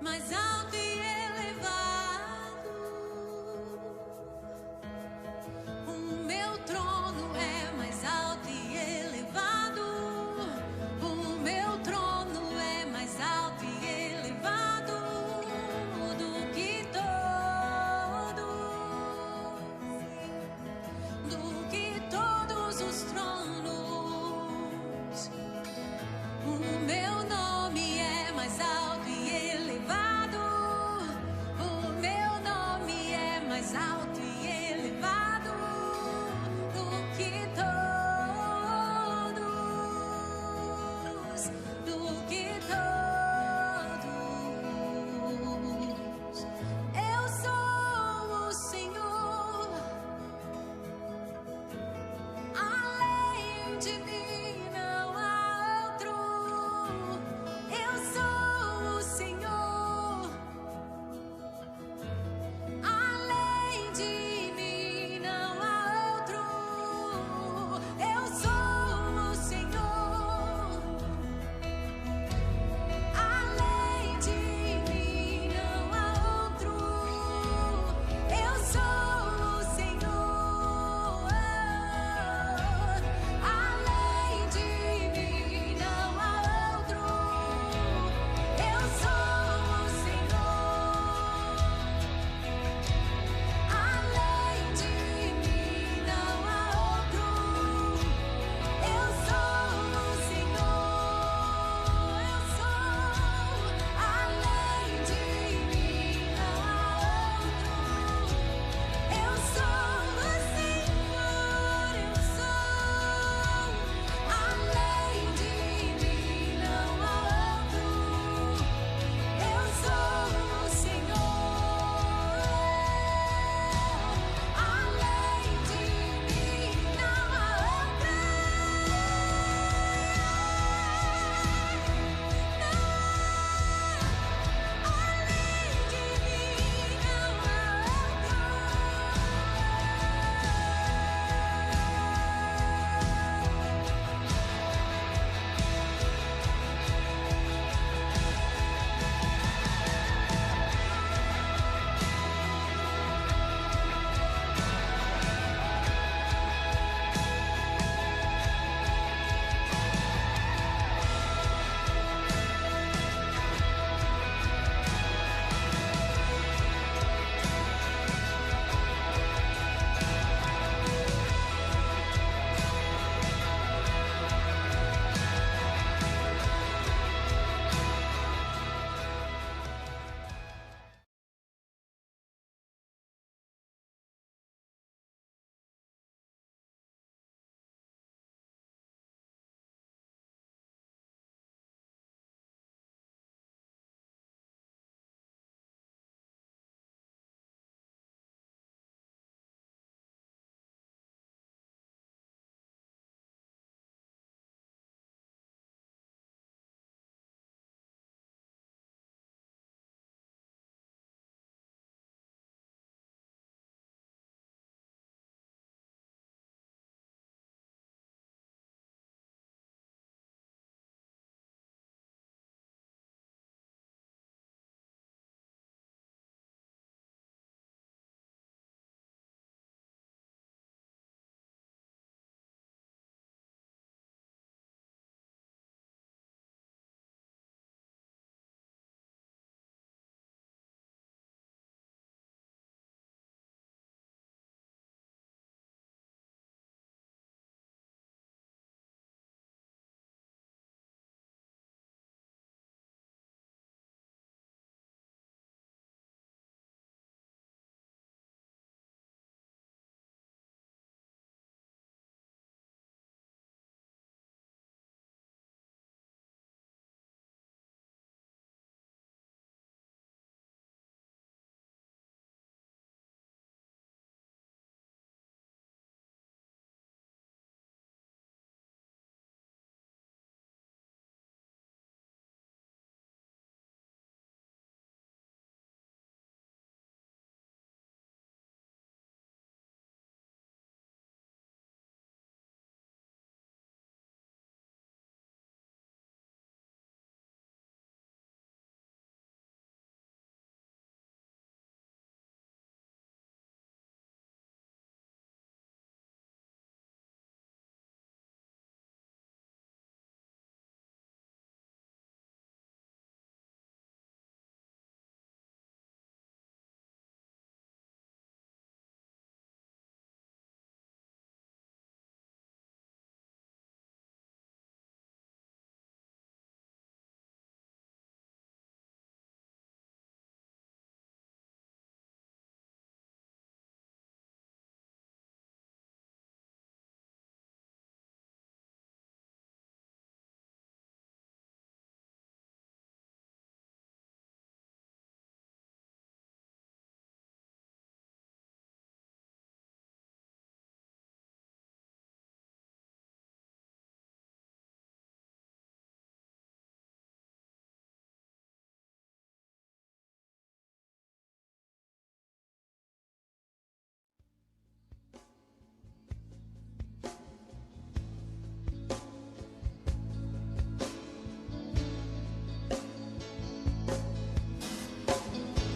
mais alto e elevado. O meu trono é mais alto e elevado. O meu trono é mais alto e elevado do que todos os tronos. O meu nome é mais alto e elevado.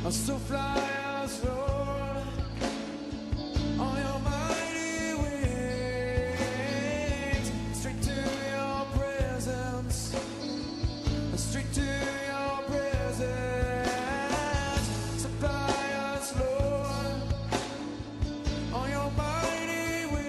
So fly us, Lord, on your mighty wings, straight to your presence, straight to your presence. Supply us, Lord, on your mighty wings.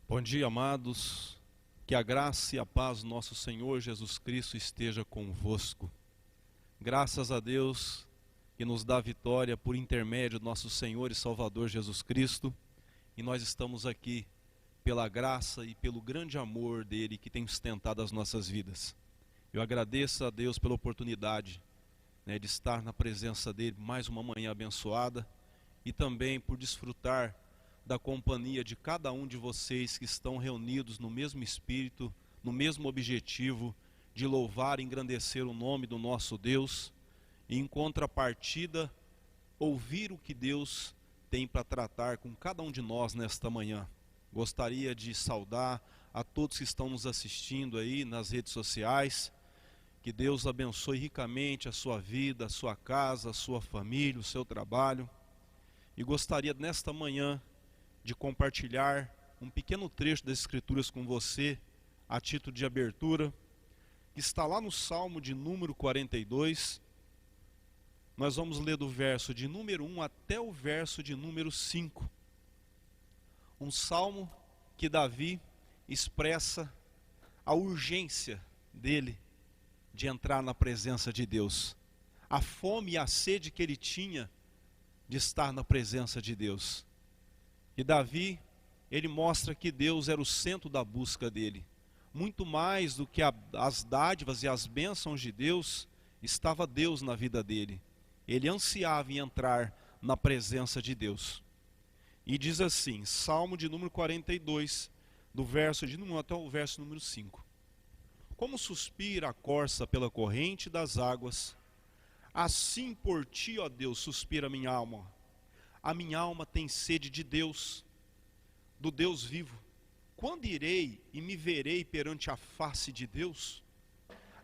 Bom dia, amados. Que a graça e a paz do nosso Senhor Jesus Cristo esteja convosco. Graças a Deus que nos dá vitória por intermédio do nosso Senhor e Salvador Jesus Cristo. E nós estamos aqui pela graça e pelo grande amor dele que tem sustentado as nossas vidas. Eu agradeço a Deus pela oportunidade, de estar na presença dele mais uma manhã abençoada e também por desfrutar da companhia de cada um de vocês que estão reunidos no mesmo espírito, no mesmo objetivo de louvar e engrandecer o nome do nosso Deus e, em contrapartida, ouvir o que Deus tem para tratar com cada um de nós nesta manhã. Gostaria de saudar a todos que estão nos assistindo aí nas redes sociais. Que Deus abençoe ricamente a sua vida, a sua casa, a sua família, o seu trabalho. E gostaria nesta manhã de compartilhar um pequeno trecho das Escrituras com você, a título de abertura, que está lá no Salmo de número 42. Nós vamos ler do verso de número 1 até o verso de número 5. Um salmo que Davi expressa a urgência dele de entrar na presença de Deus, a fome e a sede que ele tinha de estar na presença de Deus. E Davi, ele mostra que Deus era o centro da busca dele. Muito mais do que as dádivas e as bênçãos de Deus, estava Deus na vida dele. Ele ansiava em entrar na presença de Deus. E diz assim, Salmo de número 42, do verso de número 1 até o verso número 5. Como suspira a corça pela corrente das águas, assim por ti, ó Deus, suspira a minha alma. A minha alma tem sede de Deus, do Deus vivo. Quando irei e me verei perante a face de Deus?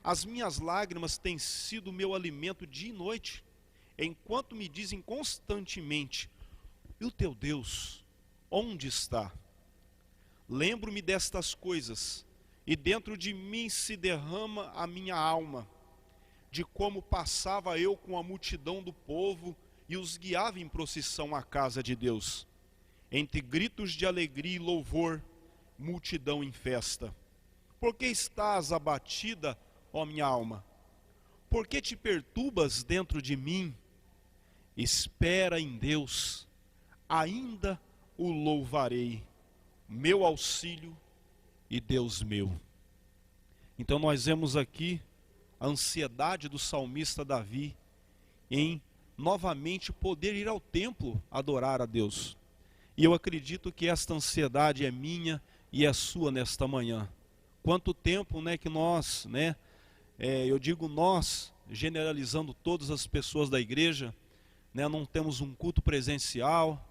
As minhas lágrimas têm sido meu alimento dia e noite, enquanto me dizem constantemente, e o teu Deus, onde está? Lembro-me destas coisas, e dentro de mim se derrama a minha alma, de como passava eu com a multidão do povo, e os guiava em procissão à casa de Deus. Entre gritos de alegria e louvor, multidão em festa. Por que estás abatida, ó minha alma? Por que te perturbas dentro de mim? Espera em Deus, ainda o louvarei, meu auxílio e Deus meu. Então nós vemos aqui a ansiedade do salmista Davi em novamente poder ir ao templo adorar a Deus. E eu acredito que esta ansiedade é minha e é sua nesta manhã. Quanto tempo que nós, eu digo nós, generalizando todas as pessoas da igreja, né? Não temos um culto presencial,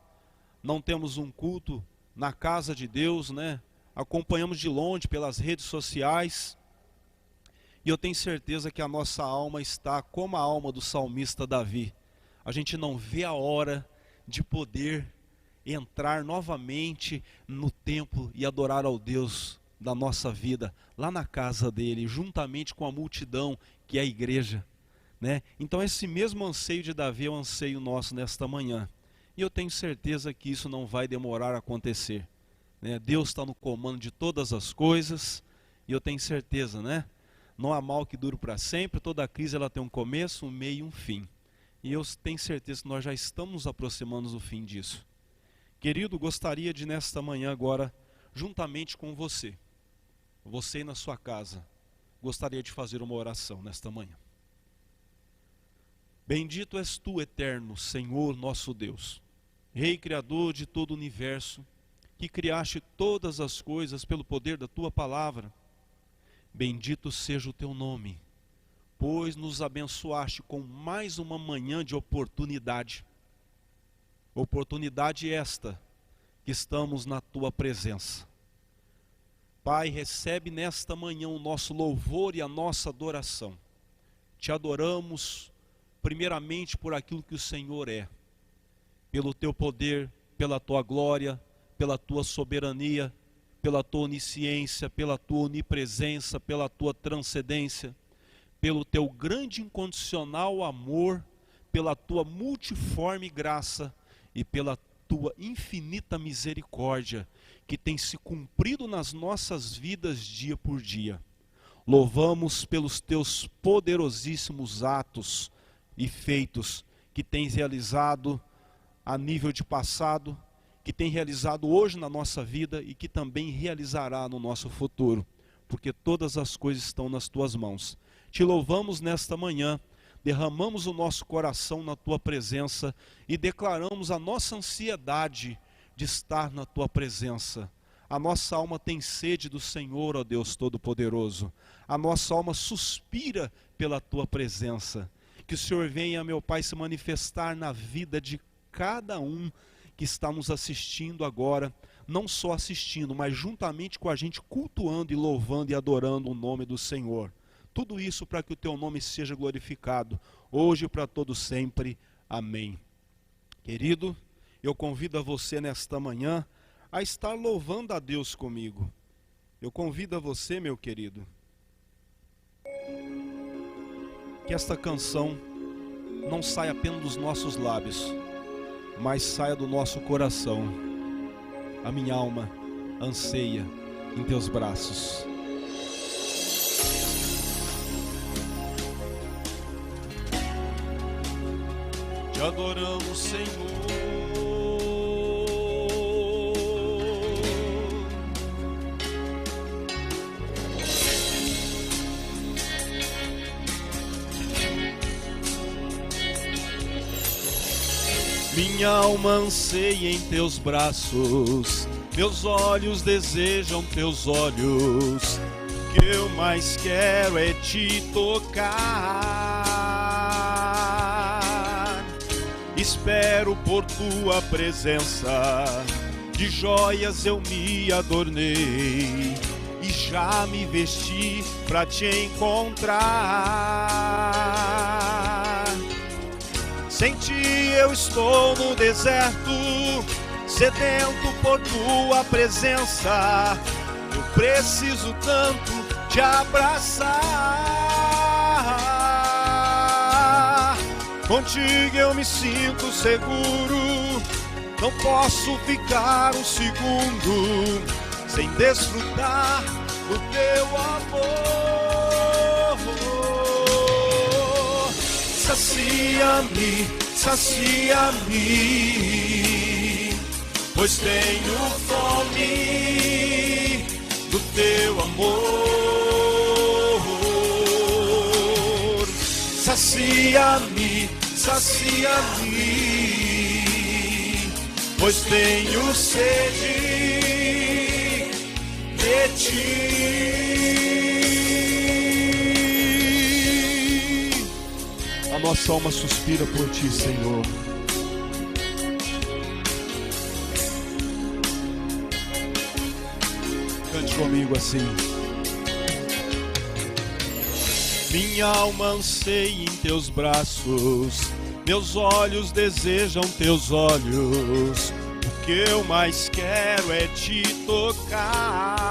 não temos um culto na casa de Deus, né? Acompanhamos de longe pelas redes sociais, e eu tenho certeza que a nossa alma está como a alma do salmista Davi. A gente não vê a hora de poder entrar novamente no templo e adorar ao Deus da nossa vida, lá na casa dele, juntamente com a multidão que é a igreja, né? Então esse mesmo anseio de Davi é o anseio nosso nesta manhã. E eu tenho certeza que isso não vai demorar a acontecer, né? Deus está no comando de todas as coisas, e eu tenho certeza, né? Não há mal que dure para sempre, toda crise ela tem um começo, um meio e um fim. E eu tenho certeza que nós já estamos nos aproximando do fim disso. Querido, gostaria de nesta manhã agora, juntamente com você aí na sua casa, gostaria de fazer uma oração nesta manhã. Bendito és tu, eterno Senhor nosso Deus, Rei Criador de todo o universo, que criaste todas as coisas pelo poder da tua palavra. Bendito seja o teu nome, pois nos abençoaste com mais uma manhã de oportunidade. Oportunidade esta, que estamos na tua presença. Pai, recebe nesta manhã o nosso louvor e a nossa adoração. Te adoramos primeiramente por aquilo que o Senhor é, pelo teu poder, pela tua glória, pela tua soberania, pela tua onisciência, pela tua onipresença, pela tua transcendência, pelo teu grande incondicional amor, pela tua multiforme graça e pela tua infinita misericórdia, que tem se cumprido nas nossas vidas dia por dia. Louvamos pelos teus poderosíssimos atos e feitos que tens realizado a nível de passado, que tem realizado hoje na nossa vida e que também realizará no nosso futuro, porque todas as coisas estão nas tuas mãos. Te louvamos nesta manhã, derramamos o nosso coração na tua presença e declaramos a nossa ansiedade de estar na tua presença. A nossa alma tem sede do Senhor, ó Deus Todo-Poderoso. A nossa alma suspira pela tua presença. Que o Senhor venha, meu Pai, se manifestar na vida de cada um que está nos assistindo agora, não só assistindo, mas juntamente com a gente cultuando e louvando e adorando o nome do Senhor. Tudo isso para que o teu nome seja glorificado, hoje e para todo sempre. Amém. Querido, eu convido a você nesta manhã a estar louvando a Deus comigo. Eu convido a você, meu querido, que esta canção não saia apenas dos nossos lábios, mas saia do nosso coração. A minha alma anseia em teus braços. Te adoramos, Senhor. Minha alma anseia em teus braços, meus olhos desejam teus olhos, o que eu mais quero é te tocar. Espero por tua presença, de joias eu me adornei e já me vesti pra te encontrar. Sem ti eu estou no deserto, sedento por tua presença. Eu preciso tanto te abraçar. Contigo eu me sinto seguro, não posso ficar um segundo sem desfrutar do teu amor. Sacia-me, sacia-me, pois tenho fome do teu amor. Sacia-me, sacia-me, pois tenho sede de ti. A nossa alma suspira por Ti, Senhor. Cante comigo assim. Minha alma anseia em Teus braços, meus olhos desejam Teus olhos. O que eu mais quero é Te tocar.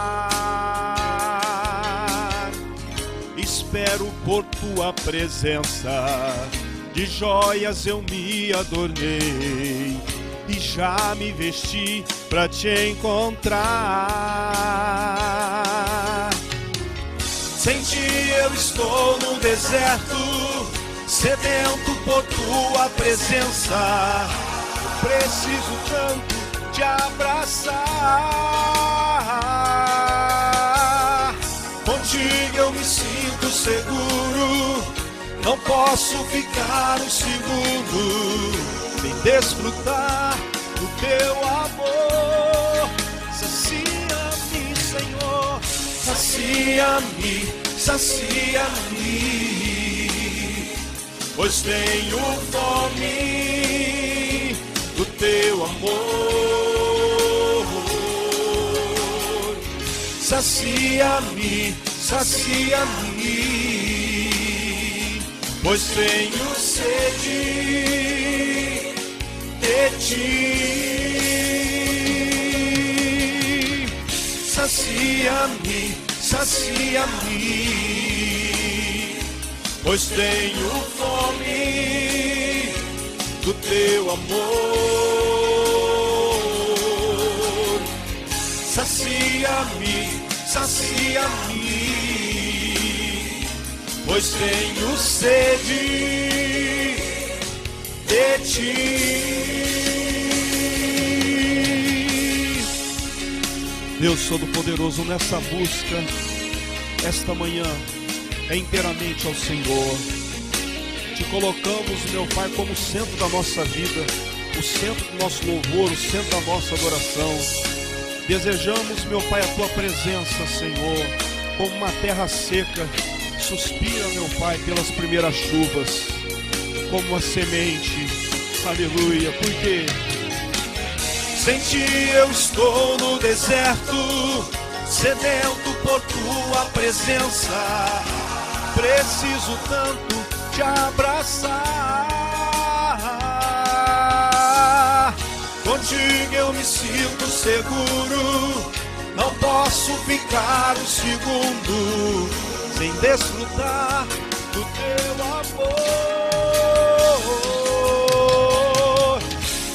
Espero por Tua presença, de joias eu me adornei e já me vesti pra Te encontrar. Sem Ti eu estou no deserto, sedento por Tua presença. Preciso tanto Te abraçar. Contigo eu me sinto seguro, não posso ficar um segundo sem desfrutar do Teu amor. Sacia-me, Senhor, sacia-me, sacia-me, pois tenho fome do Teu amor. Sacia-me, sacia-me, pois tenho sede de Ti. Sacia-me, sacia-me, pois tenho fome do Teu amor. Sacia-me, sacia-me, pois tenho sede de Ti. Deus Todo-Poderoso, nessa busca, esta manhã, é inteiramente ao Senhor. Te colocamos, meu Pai, como centro da nossa vida, o centro do nosso louvor, o centro da nossa adoração. Desejamos, meu Pai, a Tua presença, Senhor, como uma terra seca, suspira, meu Pai, pelas primeiras chuvas, como uma semente, aleluia, porque sem Ti eu estou no deserto, sedento por Tua presença, preciso tanto Te abraçar. Contigo eu me sinto seguro, não posso ficar um segundo sem desfrutar do Teu amor.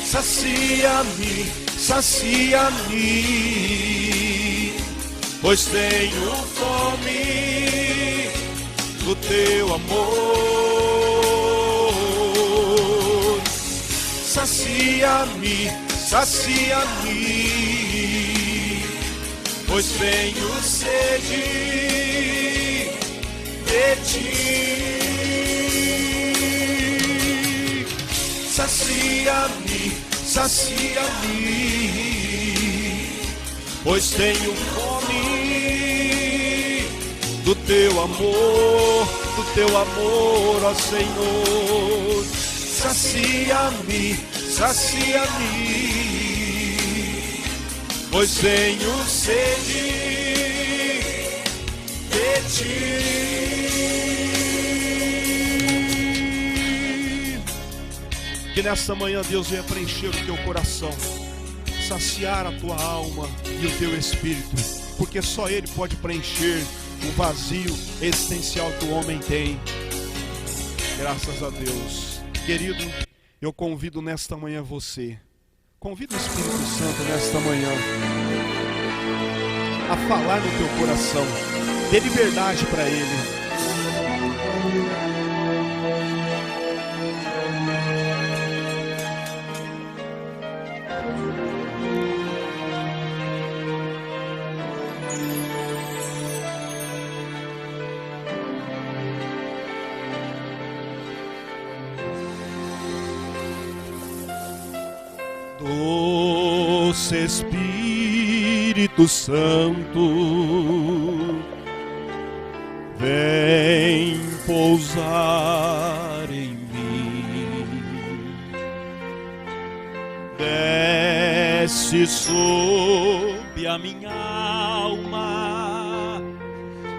Sacia-me, sacia-me, pois tenho fome do Teu amor. Sacia-me, sacia-me, pois tenho sede de Ti. Sacia-me, sacia-me, pois tenho fome do Teu amor, ó Senhor. Sacia-me, sacia-me, pois tenho sede de Ti. Que nesta manhã, Deus, venha preencher o Teu coração, saciar a tua alma e o teu espírito, porque só Ele pode preencher o vazio existencial que o homem tem. Graças a Deus. Querido, eu convido nesta manhã você, convido o Espírito Santo nesta manhã a falar no teu coração, dê liberdade para Ele. Doce Espírito Santo, vem pousar em mim. desce sobre a minha alma,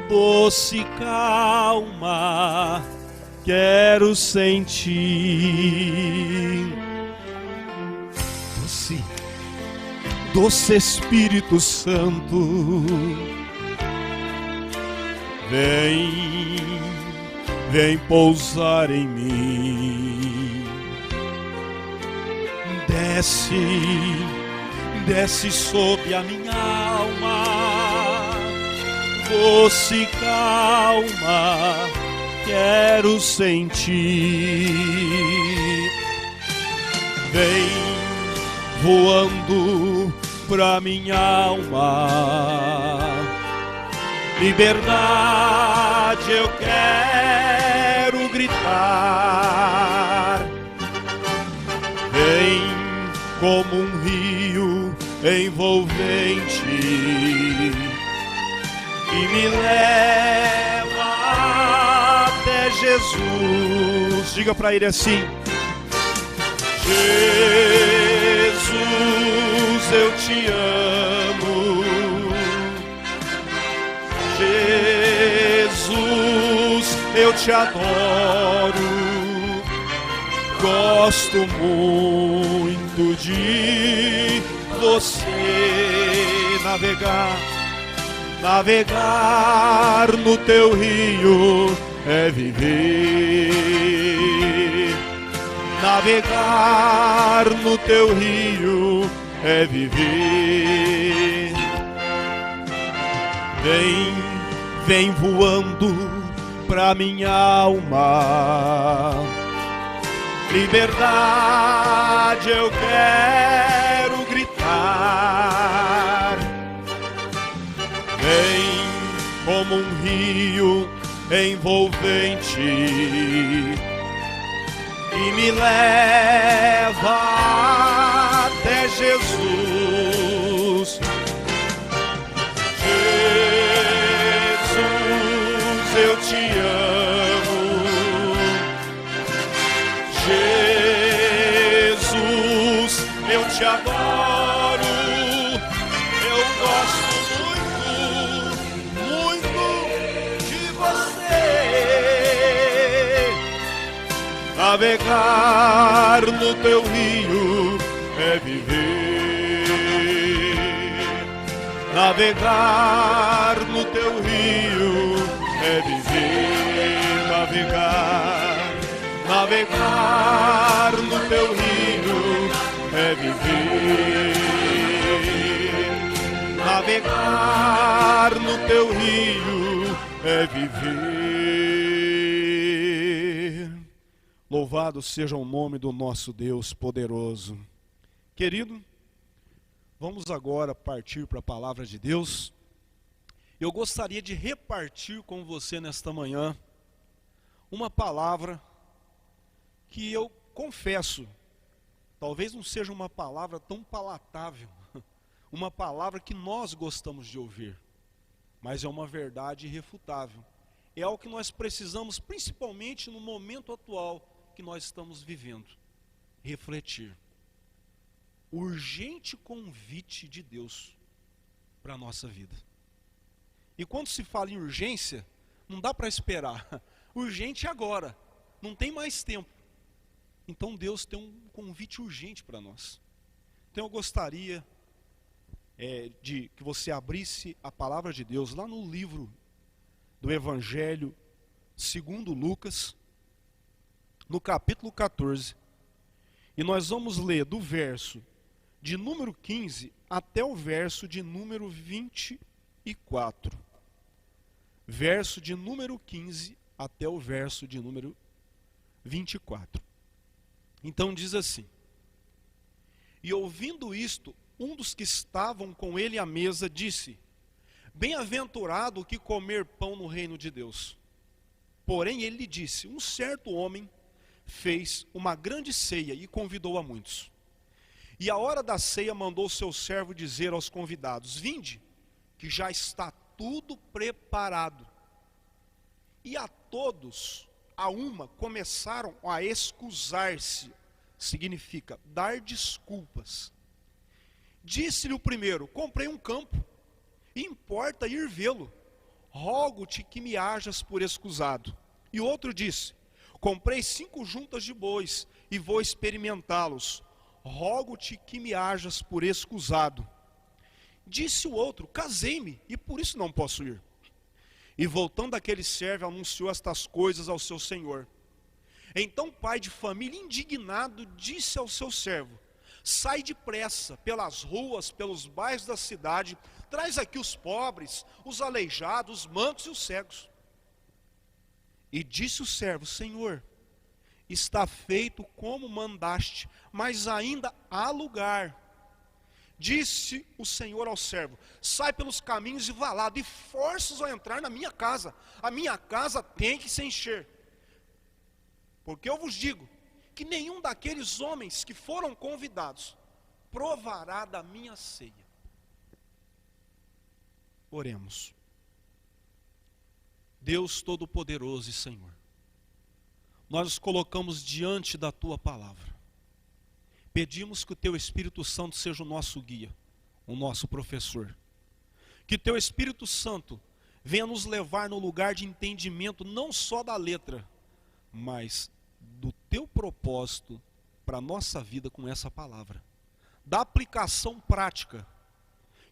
doce calma, quero sentir. Doce Espírito Santo, vem pousar em mim. Desce sobre a minha alma, doce calma, quero sentir. Vem voando pra minha alma, liberdade eu quero gritar. Vem como um rio envolvente e me leva até Jesus. Diga pra ele assim: Jesus, eu te amo. Jesus, eu te adoro. Gosto muito de você. Navegar no teu rio é viver. Navegar no teu rio é viver. Vem voando pra minha alma, liberdade eu quero gritar. Vem como um rio envolvente e me leva até Jesus. Jesus, eu te amo. Jesus, eu te adoro. Eu gosto muito de você. Navegar no teu rio é viver. Navegar no teu rio é viver. Navegar no teu rio é viver. Navegar no teu rio é viver. Louvado seja o nome do nosso Deus poderoso. Querido, vamos agora partir para a palavra de Deus. Eu gostaria de repartir com você nesta manhã uma palavra que eu confesso, talvez não seja uma palavra tão palatável, uma palavra que nós gostamos de ouvir, mas é uma verdade irrefutável. É algo que nós precisamos, principalmente no momento atual que nós estamos vivendo, refletir. Urgente convite de Deus para a nossa vida. E quando se fala em urgência, não dá para esperar. Urgente é agora, não tem mais tempo. Então Deus tem um convite urgente para nós. Então eu gostaria de que você abrisse a palavra de Deus lá no livro do Evangelho segundo Lucas, no capítulo 14. E nós vamos ler do verso de número 15 até o verso de número 24. Verso de número 15 até o verso de número 24. Então diz assim: E ouvindo isto, um dos que estavam com ele à mesa disse: Bem-aventurado o que comer pão no reino de Deus. Porém ele lhe disse: Um certo homem fez uma grande ceia e convidou a muitos. E à hora da ceia mandou seu servo dizer aos convidados: Vinde, que já está tudo preparado. E a todos, a uma, começaram a excusar-se, significa dar desculpas. Disse-lhe o primeiro: comprei um campo, e importa ir vê-lo. Rogo-te que me hajas por escusado. E outro disse: comprei 5 juntas de bois, e vou experimentá-los. Rogo-te que me hajas por escusado. Disse o outro: casei-me, e por isso não posso ir. E voltando aquele servo, anunciou estas coisas ao seu senhor. Então o pai de família, indignado, disse ao seu servo: sai depressa pelas ruas, pelos bairros da cidade, traz aqui os pobres, os aleijados, os mancos e os cegos. E disse o servo: Senhor, está feito como mandaste, mas ainda há lugar. Disse o Senhor ao servo: sai pelos caminhos e vá lá, de forças a entrar na minha casa. A minha casa tem que se encher. Porque eu vos digo que nenhum daqueles homens que foram convidados provará da minha ceia. Oremos. Deus Todo-Poderoso e Senhor, nós nos colocamos diante da Tua palavra. Pedimos que o Teu Espírito Santo seja o nosso guia, o nosso professor. Que Teu Espírito Santo venha nos levar no lugar de entendimento não só da letra, mas do Teu propósito para a nossa vida com essa palavra. Da aplicação prática.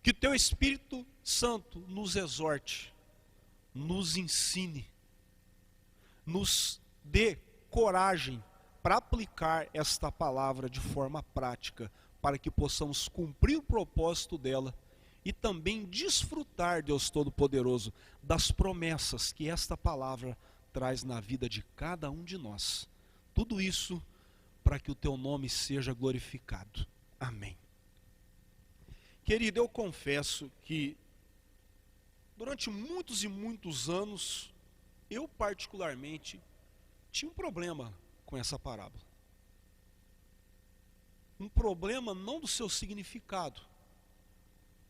Que Teu Espírito Santo nos exorte, nos ensine, nos dê coragem para aplicar esta palavra de forma prática, para que possamos cumprir o propósito dela e também desfrutar, Deus Todo-Poderoso, das promessas que esta palavra traz na vida de cada um de nós. Tudo isso para que o Teu nome seja glorificado. Amém. Querido, eu confesso que durante muitos e muitos anos, eu particularmente tinha um problema com essa parábola. Um problema não do seu significado,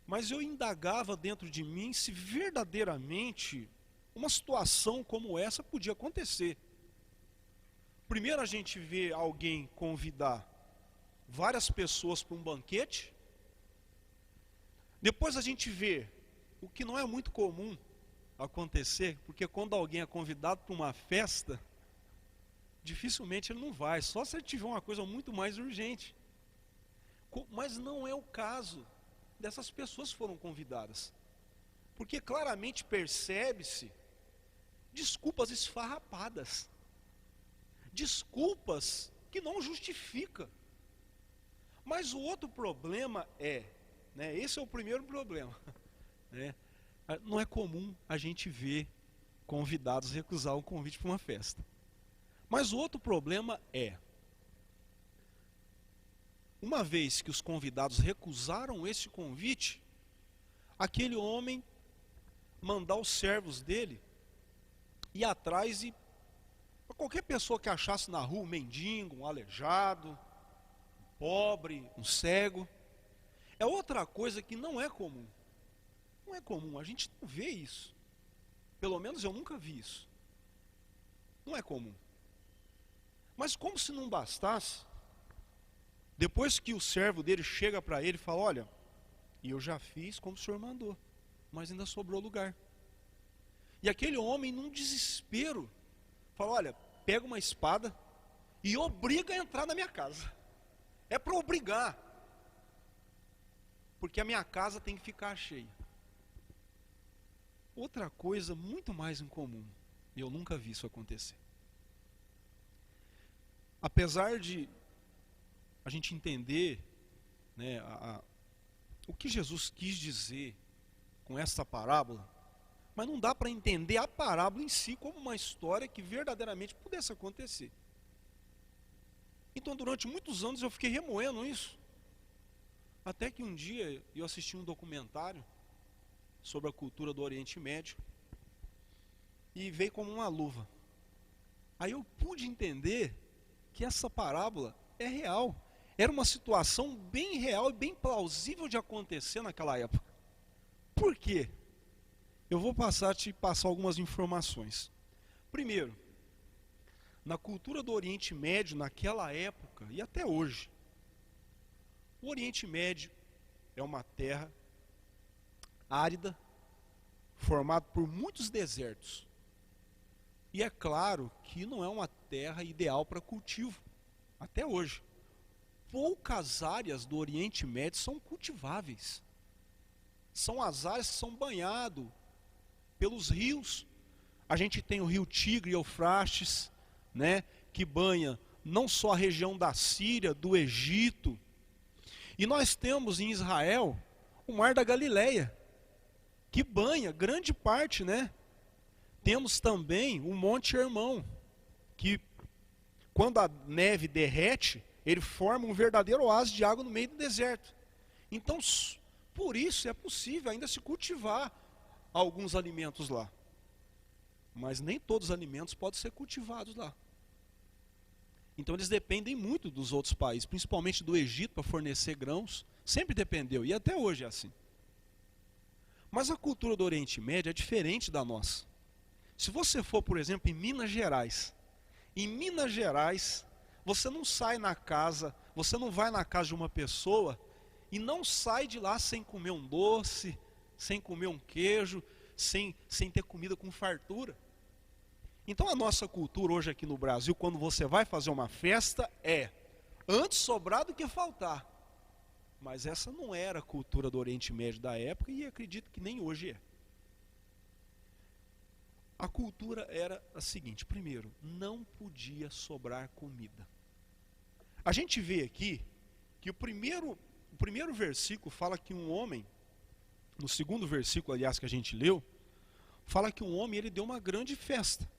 mas eu indagava dentro de mim se verdadeiramente uma situação como essa podia acontecer. Primeiro a gente vê alguém convidar várias pessoas para um banquete. Depois a gente vê o que não é muito comum acontecer, porque quando alguém é convidado para uma festa, dificilmente ele não vai, só se ele tiver uma coisa muito mais urgente. Mas não é o caso dessas pessoas que foram convidadas, porque claramente percebe-se desculpas esfarrapadas, desculpas que não justificam. Mas o outro problema esse é o primeiro problema, não é comum a gente ver convidados recusar um convite para uma festa. Mas o outro problema uma vez que os convidados recusaram esse convite, aquele homem mandar os servos dele ir atrás e para qualquer pessoa que achasse na rua, um mendigo, um aleijado, um pobre, um cego. É outra coisa que não é comum. Não é comum, a gente não vê isso. Pelo menos eu nunca vi isso. Não é comum. Mas como se não bastasse, depois que o servo dele chega para ele e fala: olha, eu já fiz como o senhor mandou, mas ainda sobrou lugar. E aquele homem, num desespero, fala: olha, pega uma espada e obriga a entrar na minha casa. É para obrigar, porque a minha casa tem que ficar cheia. Outra coisa muito mais incomum, eu nunca vi isso acontecer. Apesar de a gente entender o que Jesus quis dizer com essa parábola, mas não dá para entender a parábola em si como uma história que verdadeiramente pudesse acontecer. Então durante muitos anos eu fiquei remoendo isso, até que um dia eu assisti um documentário sobre a cultura do Oriente Médio e veio como uma luva. Aí eu pude entender que essa parábola é real. Era uma situação bem real e bem plausível de acontecer naquela época. Por quê? Eu vou te passar algumas informações. Primeiro, na cultura do Oriente Médio, naquela época e até hoje, o Oriente Médio é é uma terra árida, formada por muitos desertos. E é claro que não é uma terra ideal para cultivo, até hoje. Poucas áreas do Oriente Médio são cultiváveis. São as áreas que são banhadas pelos rios. A gente tem o rio Tigre e Eufrates, né, que banha não só a região da Síria, do Egito. E nós temos em Israel o Mar da Galileia, que banha grande parte, né? Temos também o Monte Hermon, que quando a neve derrete, ele forma um verdadeiro oásis de água no meio do deserto. Então, por isso é possível ainda se cultivar alguns alimentos lá. Mas nem todos os alimentos podem ser cultivados lá. Então eles dependem muito dos outros países, principalmente do Egito, para fornecer grãos. Sempre dependeu, e até hoje é assim. Mas a cultura do Oriente Médio é diferente da nossa. Se você for, por exemplo, em Minas Gerais, você não sai na casa, você não vai na casa de uma pessoa e não sai de lá sem comer um doce, sem comer um queijo, sem ter comida com fartura. Então a nossa cultura hoje aqui no Brasil, quando você vai fazer uma festa, é antes sobrar do que faltar. Mas essa não era a cultura do Oriente Médio da época e acredito que nem hoje é. A cultura era a seguinte: primeiro, não podia sobrar comida. A gente vê aqui que o primeiro versículo fala que um homem, no segundo versículo, aliás, que a gente leu, fala que um homem ele deu uma grande festa.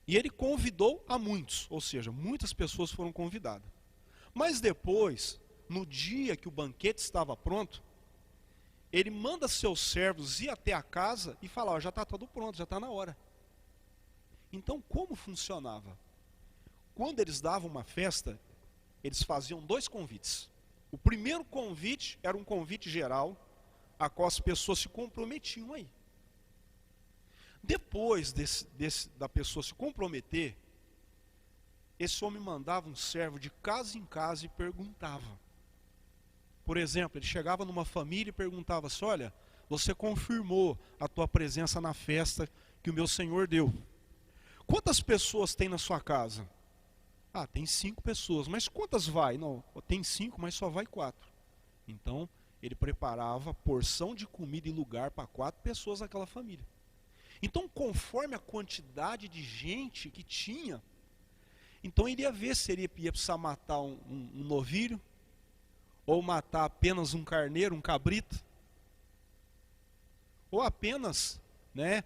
E ele convidou a muitos, ou seja, muitas pessoas foram convidadas. Mas depois, no dia que o banquete estava pronto, ele manda seus servos ir até a casa e falar: ó, já está tudo pronto, já está na hora. Então, como funcionava? Quando eles davam uma festa, eles faziam 2 convites. O primeiro convite era um convite geral, a qual as pessoas se comprometiam aí. Depois da pessoa se comprometer, esse homem mandava um servo de casa em casa e perguntava. Por exemplo, ele chegava numa família e perguntava assim: olha, você confirmou a tua presença na festa que o meu Senhor deu. Quantas pessoas tem na sua casa? Ah, tem 5 pessoas, mas quantas vai? Não, tem 5, mas só vai 4. Então, ele preparava porção de comida e lugar para 4 pessoas daquela família. Então, conforme a quantidade de gente que tinha, então ele ia ver se ele ia precisar matar um novilho, ou matar apenas um carneiro, um cabrito, ou apenas, né,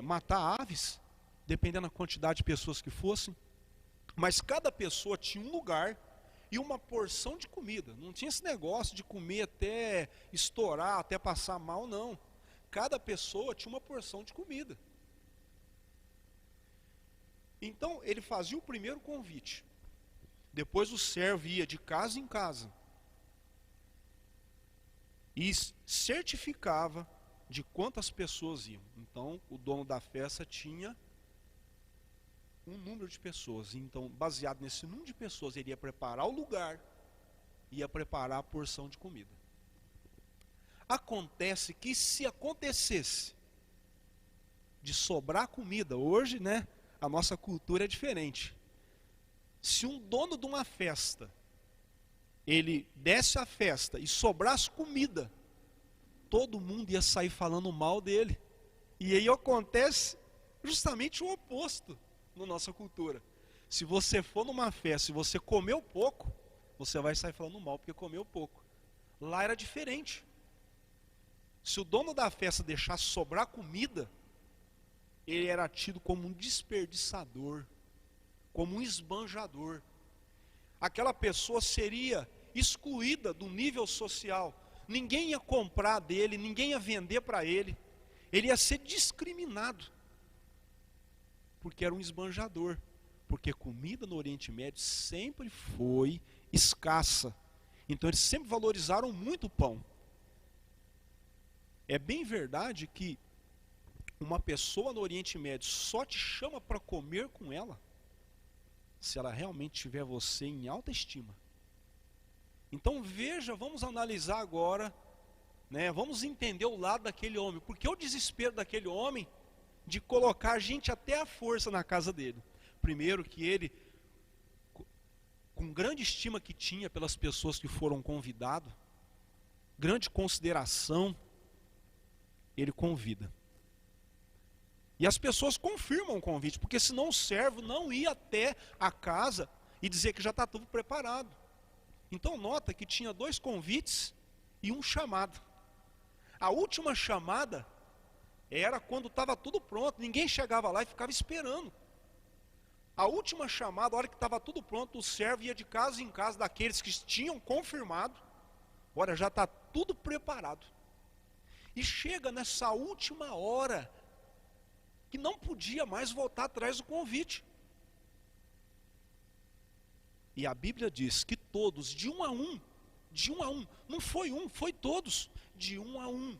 matar aves, dependendo da quantidade de pessoas que fossem. Mas cada pessoa tinha um lugar e uma porção de comida. Não tinha esse negócio de comer até estourar, até passar mal, não. Cada pessoa tinha uma porção de comida. Então ele fazia o primeiro convite. Depois o servo ia de casa em casa e certificava de quantas pessoas iam. Então o dono da festa tinha um número de pessoas. Então, baseado nesse número de pessoas, ele ia preparar o lugar, ia preparar a porção de comida. Acontece que se acontecesse de sobrar comida, hoje, né, a nossa cultura é diferente. Se um dono de uma festa, ele desse a festa e sobrasse comida, todo mundo ia sair falando mal dele. E aí acontece justamente o oposto na nossa cultura. Se você for numa festa e você comeu pouco, você vai sair falando mal porque comeu pouco. Lá era diferente. Se o dono da festa deixasse sobrar comida, ele era tido como um desperdiçador, como um esbanjador. Aquela pessoa seria excluída do nível social. Ninguém ia comprar dele, ninguém ia vender para ele. Ele ia ser discriminado, porque era um esbanjador. Porque comida no Oriente Médio sempre foi escassa. Então eles sempre valorizaram muito o pão. É bem verdade que uma pessoa no Oriente Médio só te chama para comer com ela se ela realmente tiver você em alta estima. Então veja, vamos analisar agora, né, vamos entender o lado daquele homem. Porque o desespero daquele homem de colocar a gente até a força na casa dele. Primeiro que ele, com grande estima que tinha pelas pessoas que foram convidadas, grande consideração, ele convida. E as pessoas confirmam o convite, porque senão o servo não ia até a casa e dizer que já está tudo preparado. Então nota que tinha 2 convites e um chamado. A última chamada era quando estava tudo pronto, ninguém chegava lá e ficava esperando. A última chamada, a hora que estava tudo pronto, o servo ia de casa em casa daqueles que tinham confirmado. Olha, já está tudo preparado. E chega nessa última hora, que não podia mais voltar atrás do convite. E a Bíblia diz que todos, de um a um, não foi um, foi todos, de um a um,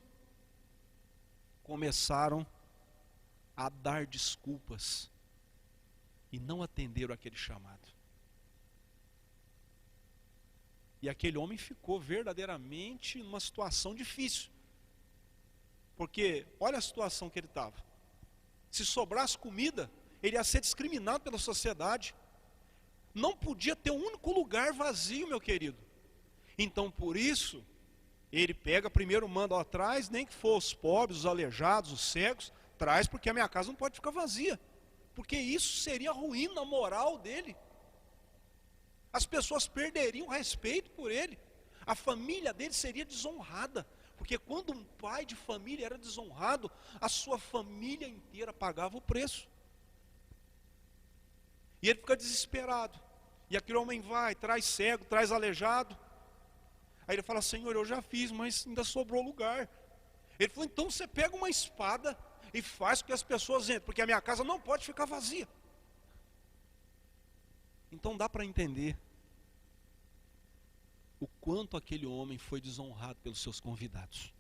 começaram a dar desculpas e não atenderam aquele chamado. E aquele homem ficou verdadeiramente numa situação difícil. Porque olha a situação que ele estava. Se sobrasse comida, ele ia ser discriminado pela sociedade. Não podia ter um único lugar vazio, meu querido. Então por isso, ele pega, primeiro manda atrás, nem que for os pobres, os aleijados, os cegos, traz, porque a minha casa não pode ficar vazia. Porque isso seria ruim na moral dele. As pessoas perderiam o respeito por ele. A família dele seria desonrada. Porque quando um pai de família era desonrado, a sua família inteira pagava o preço. E ele fica desesperado. E aquele homem vai, traz cego, traz aleijado. Aí ele fala, Senhor, eu já fiz, mas ainda sobrou lugar. Ele falou, então você pega uma espada e faz com que as pessoas entrem, porque a minha casa não pode ficar vazia. Então dá para entender o quanto aquele homem foi desonrado pelos seus convidados.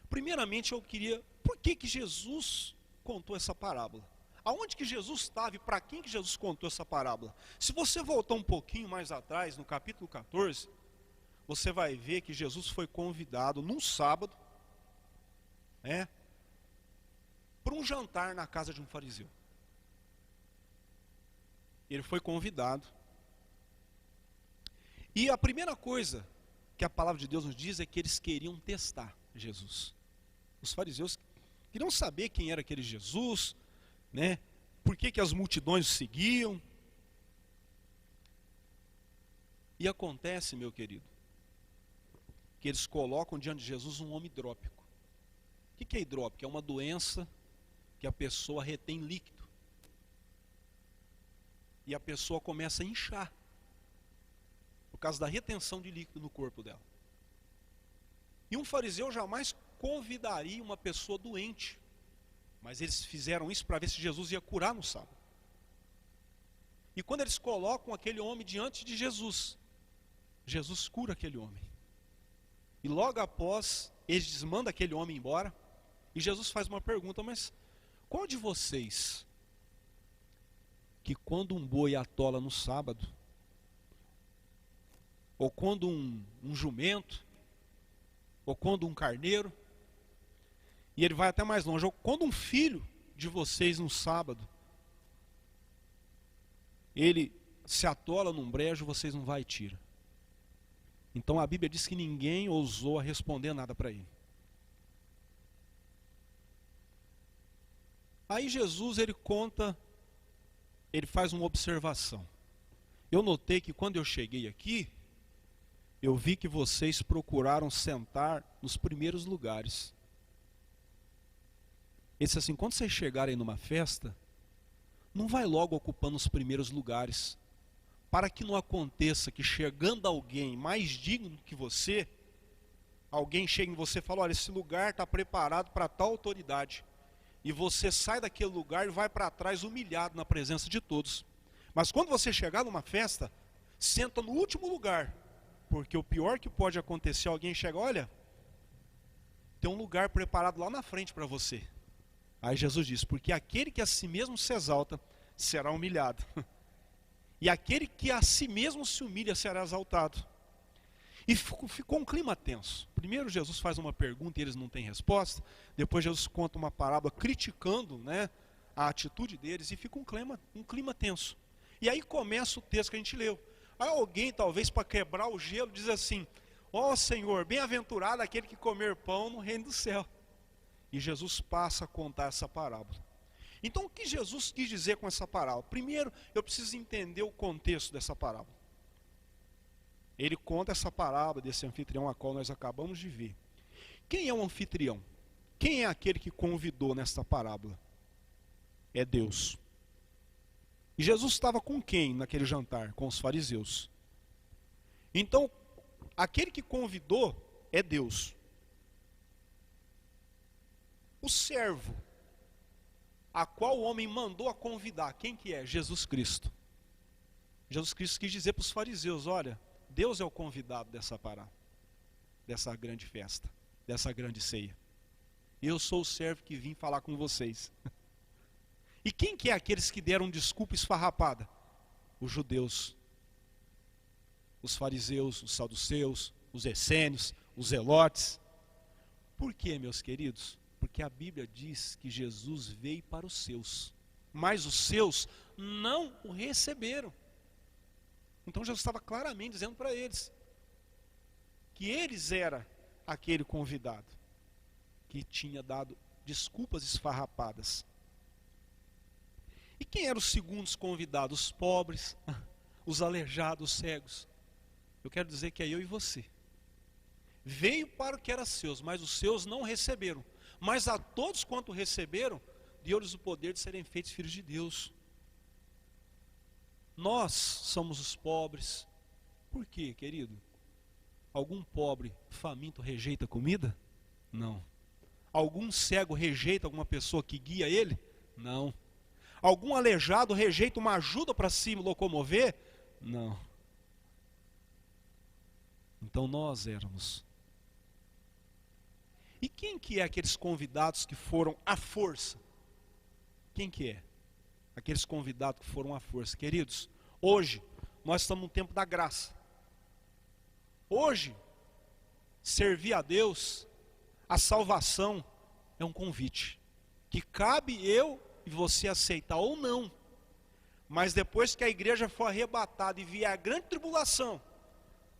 Primeiramente eu queria, por que Jesus contou essa parábola? Aonde que Jesus estava e para quem que Jesus contou essa parábola? Se você voltar um pouquinho mais atrás, no capítulo 14, você vai ver que Jesus foi convidado num sábado, para um jantar na casa de um fariseu. Ele foi convidado. E a primeira coisa que a palavra de Deus nos diz é que eles queriam testar Jesus. Os fariseus queriam saber quem era aquele Jesus, por que as multidões o seguiam. E acontece, meu querido, que eles colocam diante de Jesus um homem hidrópico. O que é hidrópico? É uma doença que a pessoa retém líquido. E a pessoa começa a inchar por causa da retenção de líquido no corpo dela. E um fariseu jamais convidaria uma pessoa doente, mas eles fizeram isso para ver se Jesus ia curar no sábado. E quando eles colocam aquele homem diante de Jesus, Jesus cura aquele homem. E logo após, eles mandam aquele homem embora, e Jesus faz uma pergunta, mas qual de vocês, que quando um boi atola no sábado, ou quando um jumento, ou quando um carneiro, e ele vai até mais longe, ou quando um filho de vocês no sábado, ele se atola num brejo, vocês não vai e tira. Então a Bíblia diz que ninguém ousou a responder nada para ele. Aí Jesus, ele faz uma observação. Eu notei que quando eu cheguei aqui, eu vi que vocês procuraram sentar nos primeiros lugares. Ele disse assim, quando vocês chegarem numa festa, não vai logo ocupando os primeiros lugares, para que não aconteça que chegando alguém mais digno do que você, alguém chega em você e fala, olha, esse lugar está preparado para tal autoridade, e você sai daquele lugar e vai para trás humilhado na presença de todos. Mas quando você chegar numa festa, senta no último lugar, porque o pior que pode acontecer, alguém chega, olha, tem um lugar preparado lá na frente para você. Aí Jesus diz, porque aquele que a si mesmo se exalta, será humilhado. e aquele que a si mesmo se humilha será exaltado. E ficou um clima tenso. Primeiro Jesus faz uma pergunta e eles não têm resposta. Depois Jesus conta uma parábola criticando, né, a atitude deles, e fica um clima tenso. E aí começa o texto que a gente leu. Aí alguém, talvez para quebrar o gelo, diz assim: ó Senhor, bem-aventurado aquele que comer pão no reino do céu. E Jesus passa a contar essa parábola. Então o que Jesus quis dizer com essa parábola? Primeiro, eu preciso entender o contexto dessa parábola. Ele conta essa parábola desse anfitrião a qual nós acabamos de ver. Quem é o anfitrião? Quem é aquele que convidou nesta parábola? É Deus. E Jesus estava com quem naquele jantar? Com os fariseus. Então, aquele que convidou é Deus. O servo a qual o homem mandou a convidar, quem que é? Jesus Cristo. Jesus Cristo quis dizer para os fariseus: olha, Deus é o convidado dessa parábola, dessa grande festa, dessa grande ceia. Eu sou o servo que vim falar com vocês. E quem que é aqueles que deram desculpa esfarrapada? Os judeus, os fariseus, os saduceus, os essênios, os zelotes. Por quê, meus queridos? Porque a Bíblia diz que Jesus veio para os seus, mas os seus não o receberam. Então Jesus estava claramente dizendo para eles que eles eram aquele convidado que tinha dado desculpas esfarrapadas. E quem eram os segundos convidados? Os pobres, os aleijados, os cegos. Eu quero dizer que é eu e você. Veio para o que era seus, mas os seus não receberam. Mas a todos quanto receberam, deu-lhes o poder de serem feitos filhos de Deus. Nós somos os pobres. Por quê, querido? Algum pobre faminto rejeita comida? Não. Algum cego rejeita alguma pessoa que guia ele? Não. Algum aleijado rejeita uma ajuda para se locomover? Não. Então nós éramos. E quem que é aqueles convidados que foram à força? Quem que é? Aqueles convidados que foram à força. Queridos, hoje nós estamos no tempo da graça. Hoje, servir a Deus, a salvação é um convite, que cabe eu e você aceitar ou não. Mas depois que a igreja for arrebatada e vier a grande tribulação,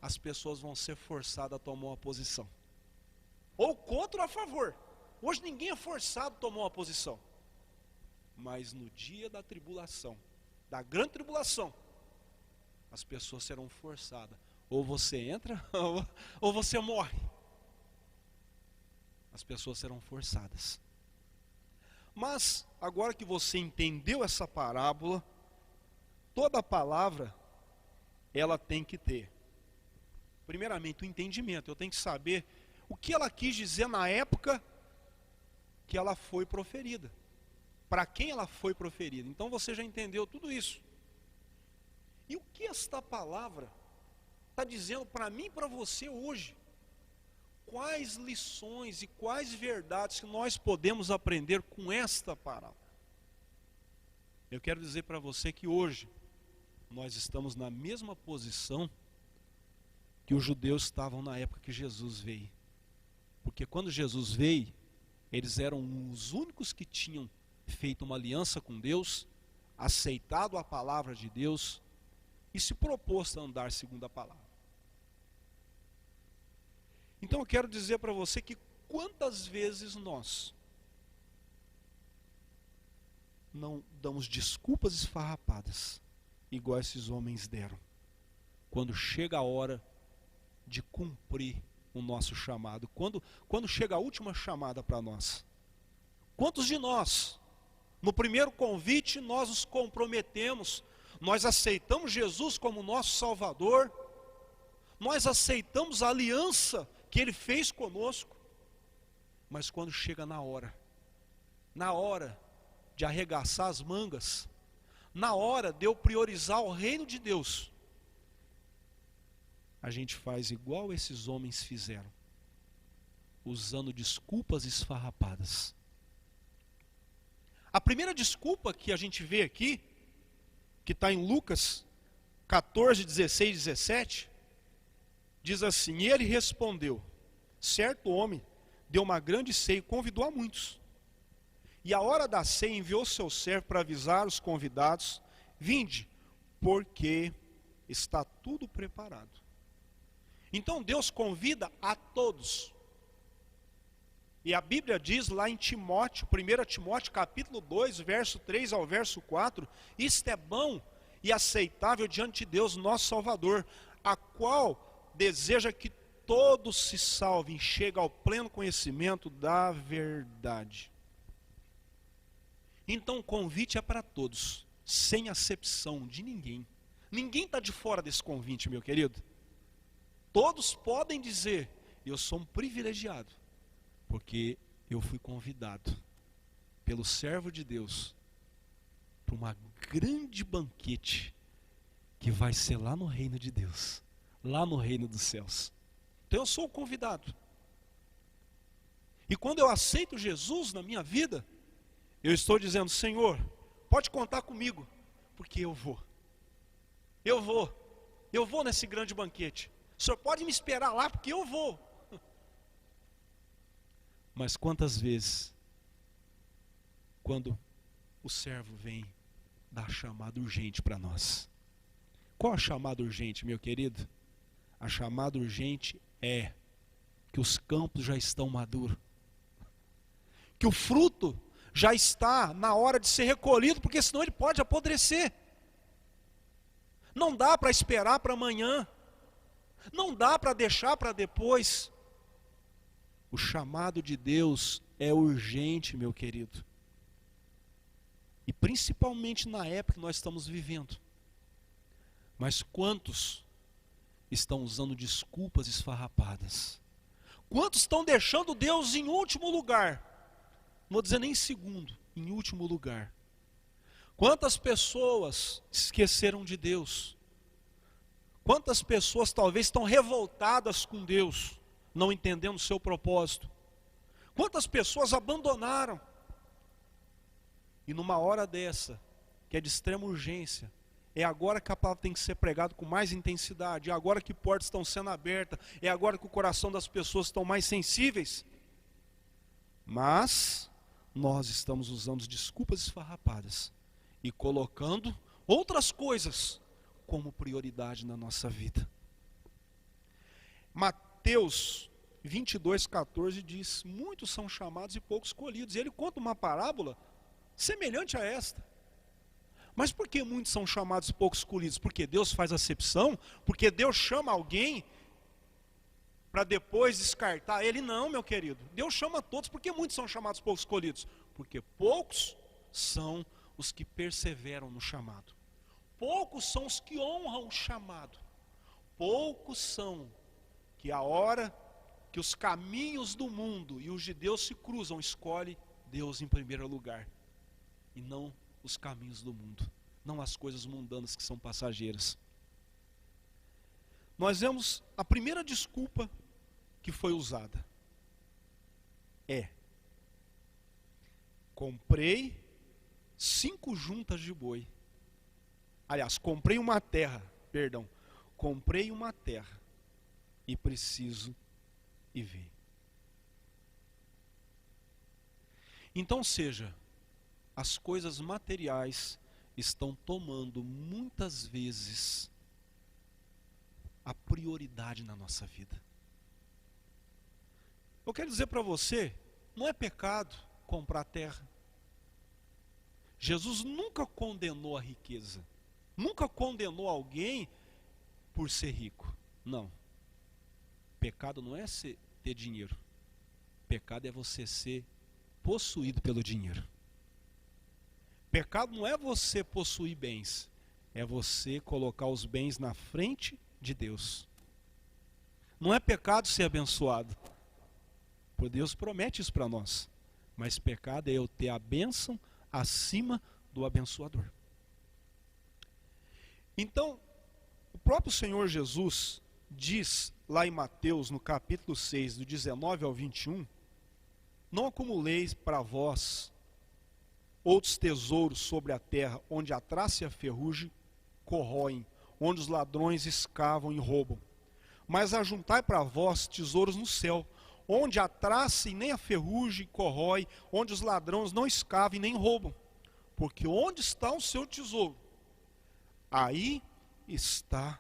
as pessoas vão ser forçadas a tomar uma posição, ou contra ou a favor. Hoje ninguém é forçado a tomar uma posição. Mas no dia da tribulação, da grande tribulação, as pessoas serão forçadas. Ou você entra, ou você morre. As pessoas serão forçadas. Mas, agora que você entendeu essa parábola, toda palavra, ela tem que ter, primeiramente, o entendimento. Eu tenho que saber o que ela quis dizer na época que ela foi proferida. Para quem ela foi proferida. Então você já entendeu tudo isso. E o que esta palavra está dizendo para mim e para você hoje? Quais lições e quais verdades que nós podemos aprender com esta parábola? Eu quero dizer para você que hoje nós estamos na mesma posição que os judeus estavam na época que Jesus veio. Porque quando Jesus veio, eles eram os únicos que tinham feito uma aliança com Deus, aceitado a palavra de Deus e se proposto a andar segundo a palavra. Então eu quero dizer para você que quantas vezes nós não damos desculpas esfarrapadas, igual esses homens deram, quando chega a hora de cumprir o nosso chamado, quando chega a última chamada para nós. Quantos de nós, no primeiro convite, nós nos comprometemos, nós aceitamos Jesus como nosso Salvador, nós aceitamos a aliança que Ele fez conosco, mas quando chega na hora de arregaçar as mangas, na hora de eu priorizar o reino de Deus, a gente faz igual esses homens fizeram, usando desculpas esfarrapadas. A primeira desculpa que a gente vê aqui, que está em Lucas, 14, 16 e 17, diz assim: e ele respondeu: certo homem deu uma grande ceia e convidou a muitos. E a hora da ceia enviou seu servo para avisar os convidados: vinde, porque está tudo preparado. Então Deus convida a todos. E a Bíblia diz lá em Timóteo, 1 Timóteo capítulo 2, verso 3 ao verso 4, isto é bom e aceitável diante de Deus, nosso Salvador, a qual deseja que todos se salvem e cheguem ao pleno conhecimento da verdade. Então o convite é para todos, sem acepção de ninguém. Ninguém está de fora desse convite, meu querido. Todos podem dizer: eu sou um privilegiado, porque eu fui convidado pelo servo de Deus para uma grande banquete que vai ser lá no reino de Deus, lá no reino dos céus. Então eu sou o convidado. E quando eu aceito Jesus na minha vida, eu estou dizendo: Senhor, pode contar comigo, porque eu vou nesse grande banquete. O Senhor pode me esperar lá, porque eu vou. Mas quantas vezes, quando o servo vem dar chamada urgente para nós? Qual a chamada urgente, meu querido? A chamada urgente é que os campos já estão maduros, que o fruto já está na hora de ser recolhido, porque senão ele pode apodrecer. Não dá para esperar para amanhã, não dá para deixar para depois. O chamado de Deus é urgente, meu querido. E principalmente na época que nós estamos vivendo. Mas quantos estão usando desculpas esfarrapadas? Quantos estão deixando Deus em último lugar? Não vou dizer nem em segundo, em último lugar. Quantas pessoas esqueceram de Deus? Quantas pessoas talvez estão revoltadas com Deus, não entendendo o seu propósito? Quantas pessoas abandonaram? E numa hora dessa, que é de extrema urgência, é agora que a palavra tem que ser pregada com mais intensidade, é agora que portas estão sendo abertas, é agora que o coração das pessoas estão mais sensíveis. Mas nós estamos usando desculpas esfarrapadas e colocando outras coisas como prioridade na nossa vida. Mateus 22:14 diz: muitos são chamados e poucos escolhidos. E ele conta uma parábola semelhante a esta. Mas por que muitos são chamados e poucos escolhidos? Porque Deus faz acepção? Porque Deus chama alguém para depois descartar ele? Não, meu querido. Deus chama todos. Por que muitos são chamados e poucos escolhidos? Porque poucos são os que perseveram no chamado. Poucos são os que honram o chamado. Poucos são que a hora que os caminhos do mundo e os de Deus se cruzam, escolhe Deus em primeiro lugar. E não os caminhos do mundo, não as coisas mundanas que são passageiras. Nós vemos a primeira desculpa que foi usada. Comprei 5 juntas de boi. Aliás, comprei uma terra e preciso ir ver. Então, as coisas materiais estão tomando muitas vezes a prioridade na nossa vida. Eu quero dizer para você, não é pecado comprar terra. Jesus nunca condenou a riqueza. Nunca condenou alguém por ser rico. Não. Pecado não é ter dinheiro. Pecado é você ser possuído pelo dinheiro. Pecado não é você possuir bens. É você colocar os bens na frente de Deus. Não é pecado ser abençoado. Por Deus promete isso para nós. Mas pecado é eu ter a bênção acima do abençoador. Então, o próprio Senhor Jesus diz lá em Mateus, no capítulo 6, do 19 ao 21, não acumuleis para vós outros tesouros sobre a terra, onde a traça e a ferrugem corroem, onde os ladrões escavam e roubam. Mas ajuntai para vós tesouros no céu, onde a traça e nem a ferrugem corrói, onde os ladrões não escavam e nem roubam. Porque onde está o seu tesouro, aí está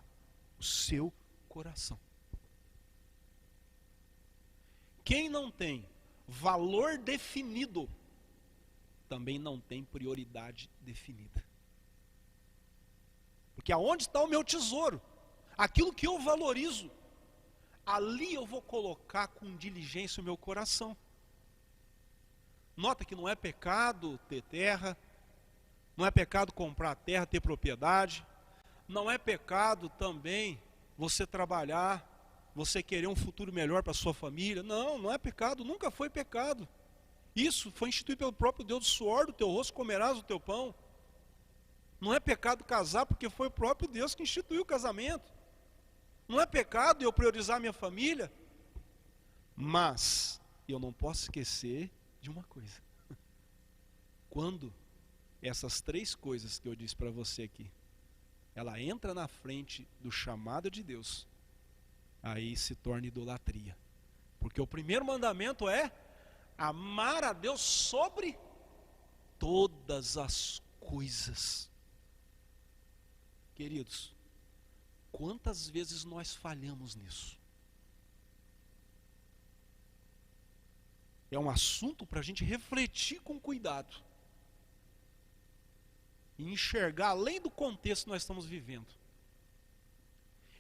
o seu coração. Quem não tem valor definido, também não tem prioridade definida. Porque aonde está o meu tesouro, aquilo que eu valorizo, ali eu vou colocar com diligência o meu coração. Nota que não é pecado ter terra, não é pecado comprar terra, ter propriedade, não é pecado também você trabalhar, você querer um futuro melhor para a sua família. Não, não é pecado, nunca foi pecado. Isso foi instituído pelo próprio Deus: do suor do teu rosto comerás o teu pão. Não é pecado casar, porque foi o próprio Deus que instituiu o casamento. Não é pecado eu priorizar minha família. Mas eu não posso esquecer de uma coisa. Quando essas três coisas que eu disse para você aqui, ela entra na frente do chamado de Deus, aí se torna idolatria. Porque o primeiro mandamento é amar a Deus sobre todas as coisas. Queridos, quantas vezes nós falhamos nisso? É um assunto para a gente refletir com cuidado e enxergar além do contexto que nós estamos vivendo.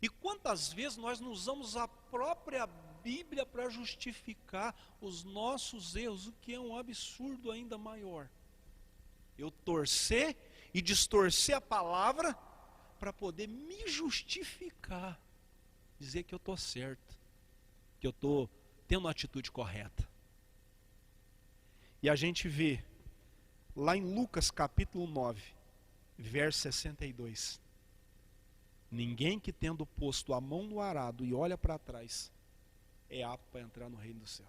E quantas vezes nós não usamos a própria Bíblia para justificar os nossos erros, o que é um absurdo ainda maior. Eu torcer e distorcer a palavra para poder me justificar, dizer que eu estou certo, que eu estou tendo uma atitude correta. E a gente vê lá em Lucas capítulo 9, verso 62. Ninguém que tendo posto a mão no arado e olha para trás é apto para entrar no reino do céu.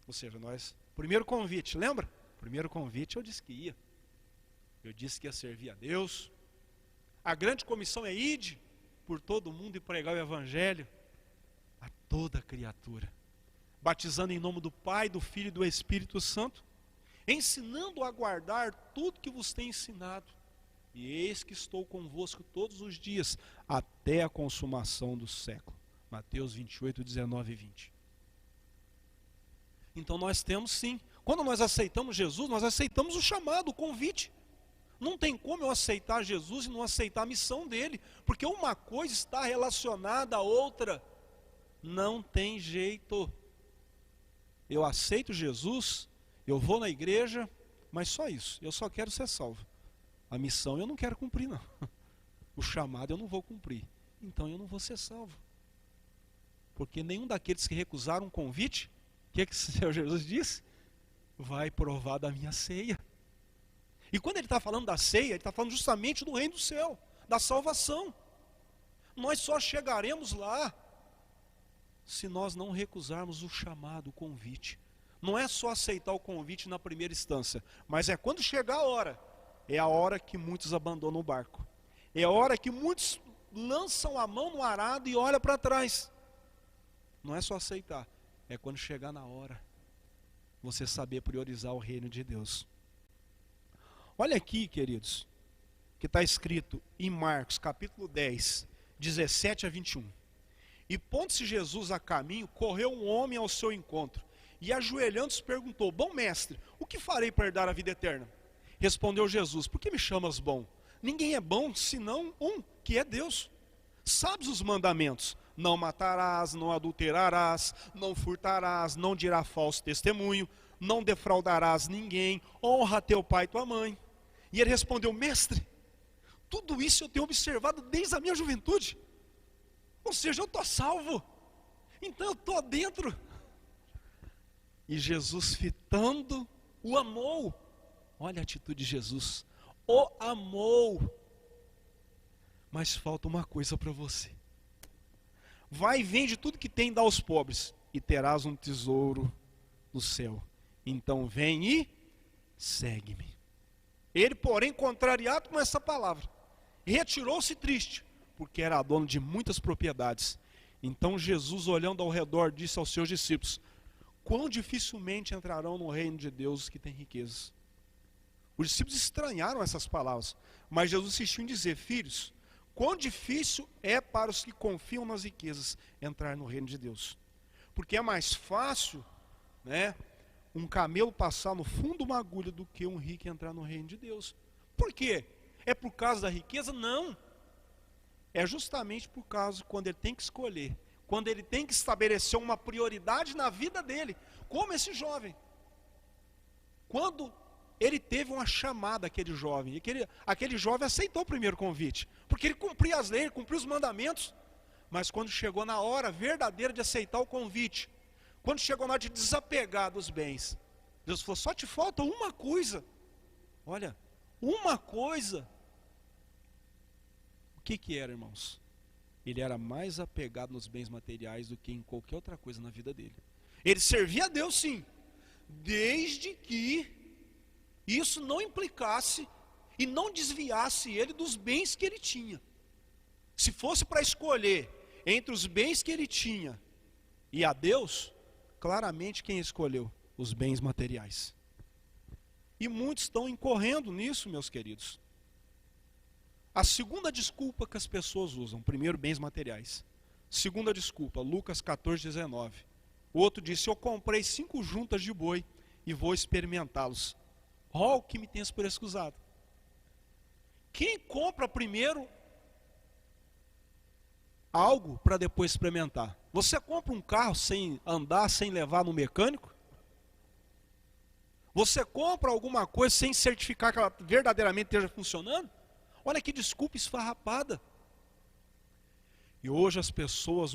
Ou seja, nós, primeiro convite, lembra? Primeiro convite eu disse que ia. Eu disse que ia servir a Deus. A grande comissão é ide por todo mundo e pregar o evangelho a toda criatura, batizando em nome do Pai, do Filho e do Espírito Santo, ensinando a guardar tudo que vos tem ensinado. E eis que estou convosco todos os dias, até a consumação do século. Mateus 28, 19 e 20. Então nós temos sim, quando nós aceitamos Jesus, nós aceitamos o chamado, o convite. Não tem como eu aceitar Jesus e não aceitar a missão dele, porque uma coisa está relacionada à outra. Não tem jeito. Eu aceito Jesus, eu vou na igreja, mas só isso, eu só quero ser salvo. A missão eu não quero cumprir, não. O chamado eu não vou cumprir. Então eu não vou ser salvo. Porque nenhum daqueles que recusaram o convite, o que o Senhor Jesus disse? Vai provar da minha ceia. E quando ele está falando da ceia, ele está falando justamente do reino do céu, da salvação. Nós só chegaremos lá se nós não recusarmos o chamado, o convite. Não é só aceitar o convite na primeira instância, mas é quando chegar a hora. É a hora que muitos abandonam o barco. É a hora que muitos lançam a mão no arado e olham para trás. Não é só aceitar, é quando chegar na hora, você saber priorizar o reino de Deus. Olha aqui, queridos, que está escrito em Marcos capítulo 10, 17 a 21. E pondo-se Jesus a caminho, correu um homem ao seu encontro, e ajoelhando-se perguntou: bom mestre, o que farei para herdar a vida eterna? Respondeu Jesus: por que me chamas bom? Ninguém é bom senão um, que é Deus. Sabes os mandamentos: não matarás, não adulterarás, não furtarás, não dirás falso testemunho, não defraudarás ninguém, honra teu pai e tua mãe. E ele respondeu: mestre, tudo isso eu tenho observado desde a minha juventude. Ou seja, eu estou salvo, então eu estou dentro. E Jesus, fitando, o amou. Olha a atitude de Jesus, o amou. Mas falta uma coisa para você. Vai e vende tudo que tem e dá aos pobres, e terás um tesouro no céu. Então vem e segue-me. Ele, porém, contrariado com essa palavra, retirou-se triste, porque era dono de muitas propriedades. Então Jesus, olhando ao redor, disse aos seus discípulos: quão dificilmente entrarão no reino de Deus os que têm riquezas. Os discípulos estranharam essas palavras, mas Jesus insistiu em dizer: filhos, quão difícil é para os que confiam nas riquezas entrar no reino de Deus. Porque é mais fácil, né, um camelo passar no fundo de uma agulha do que um rico entrar no reino de Deus. Por quê? É por causa da riqueza? Não. É justamente por causa quando ele tem que escolher, quando ele tem que estabelecer uma prioridade na vida dele, como esse jovem. Quando ele teve uma chamada, aquele jovem, aquele jovem aceitou o primeiro convite, porque ele cumpria as leis, cumpriu os mandamentos, mas quando chegou na hora verdadeira de aceitar o convite, quando chegou na hora de desapegar dos bens, Deus falou: só te falta uma coisa. Olha, uma coisa. O que era, irmãos? Ele era mais apegado nos bens materiais do que em qualquer outra coisa na vida dele. Ele servia a Deus, sim, desde que isso não implicasse e não desviasse ele dos bens que ele tinha. Se fosse para escolher entre os bens que ele tinha e a Deus, claramente quem escolheu? Os bens materiais. E muitos estão incorrendo nisso, meus queridos. A segunda desculpa que as pessoas usam: primeiro, bens materiais. Segunda desculpa, Lucas 14:19. O outro disse: eu comprei 5 juntas de boi e vou experimentá-los. Ó, o que me tens por excusado. Quem compra primeiro algo para depois experimentar? Você compra um carro sem andar, sem levar no mecânico? Você compra alguma coisa sem certificar que ela verdadeiramente esteja funcionando? Olha que desculpa esfarrapada. E hoje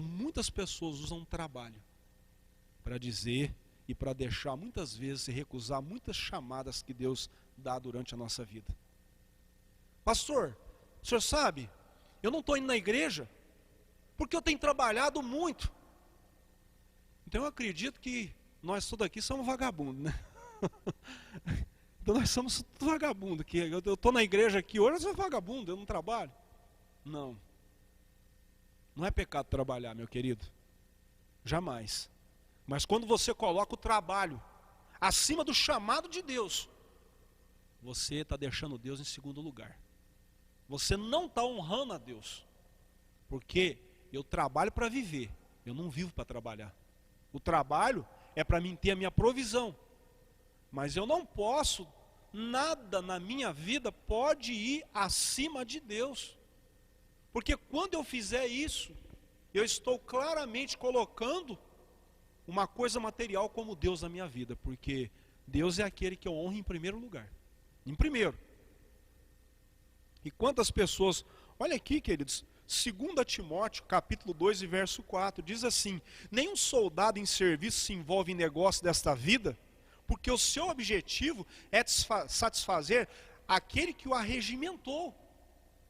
muitas pessoas usam trabalho para dizer e para deixar muitas vezes e recusar muitas chamadas que Deus dá durante a nossa vida. Pastor, o senhor sabe, eu não estou indo na igreja porque eu tenho trabalhado muito. Então eu acredito que nós todos aqui somos vagabundos, né? Então nós somos tudo vagabundo. Eu estou na igreja aqui hoje, eu sou vagabundo, eu não trabalho. Não. Não é pecado trabalhar, meu querido. Jamais. Mas quando você coloca o trabalho acima do chamado de Deus, você está deixando Deus em segundo lugar. Você não está honrando a Deus. Porque eu trabalho para viver, eu não vivo para trabalhar. O trabalho é para mim ter a minha provisão. Mas eu não posso, nada na minha vida pode ir acima de Deus. Porque quando eu fizer isso, eu estou claramente colocando uma coisa material como Deus na minha vida. Porque Deus é aquele que eu honro em primeiro lugar. Em primeiro. E quantas pessoas, olha aqui, queridos, 2 Timóteo, capítulo 2 e verso 4, diz assim: nenhum soldado em serviço se envolve em negócio desta vida, porque o seu objetivo é satisfazer aquele que o arregimentou.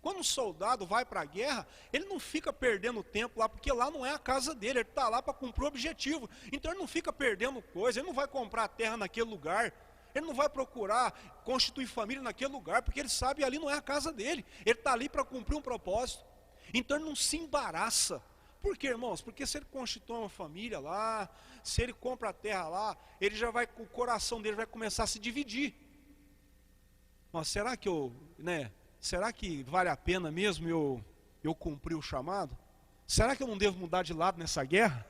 Quando um soldado vai para a guerra, ele não fica perdendo tempo lá, porque lá não é a casa dele, ele está lá para cumprir o objetivo. Então ele não fica perdendo coisa, ele não vai comprar terra naquele lugar, ele não vai procurar constituir família naquele lugar, porque ele sabe que ali não é a casa dele, ele está ali para cumprir um propósito. Então ele não se embaraça. Por quê, irmãos? Porque se ele constitui uma família lá, se ele compra a terra lá, ele já vai, o coração dele vai começar a se dividir. Mas será que será que vale a pena mesmo eu cumprir o chamado? Será que eu não devo mudar de lado nessa guerra?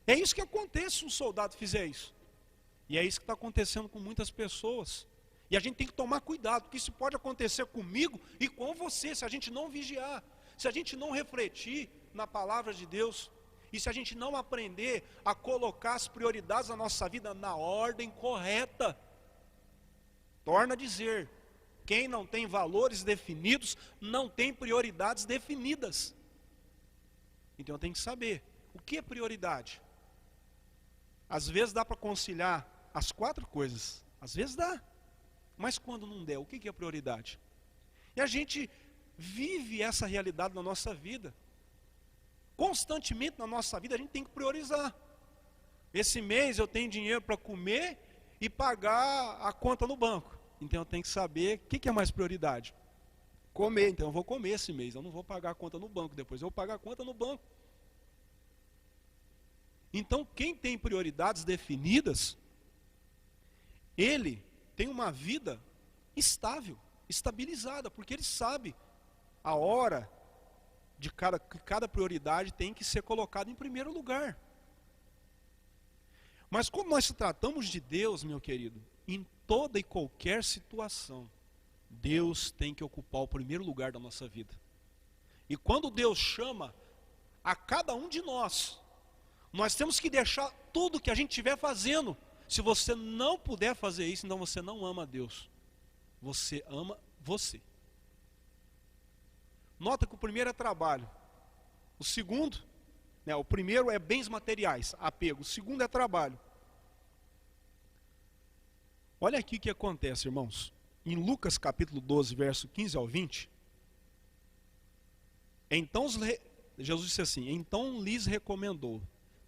É isso que acontece se um soldado fizer isso. E é isso que está acontecendo com muitas pessoas. E a gente tem que tomar cuidado, porque isso pode acontecer comigo e com você, se a gente não vigiar, se a gente não refletir na palavra de Deus, e se a gente não aprender a colocar as prioridades da nossa vida na ordem correta. Torna a dizer, quem não tem valores definidos, não tem prioridades definidas. Então eu tenho que saber, o que é prioridade? Às vezes dá para conciliar as 4 coisas, às vezes dá. Mas quando não der, o que é prioridade? E a gente vive essa realidade na nossa vida. Constantemente na nossa vida a gente tem que priorizar. Esse mês eu tenho dinheiro para comer e pagar a conta no banco. Então eu tenho que saber o que é mais prioridade. comer, então eu vou comer esse mês, eu não vou pagar a conta no banco, depois eu vou pagar a conta no banco. Então, quem tem prioridades definidas, ele tem uma vida estável, estabilizada, porque ele sabe a hora de cada prioridade tem que ser colocada em primeiro lugar. Mas como nós tratamos de Deus, meu querido, em toda e qualquer situação, Deus tem que ocupar o primeiro lugar da nossa vida. E quando Deus chama a cada um de nós temos que deixar tudo que a gente estiver fazendo. Se você não puder fazer isso, então você não ama a Deus. Você ama você. Nota que o primeiro é trabalho. O segundo, o primeiro é bens materiais, apego. O segundo é trabalho. Olha aqui o que acontece, irmãos. Em Lucas capítulo 12, verso 15 ao 20. Então Jesus disse assim: então lhes recomendou: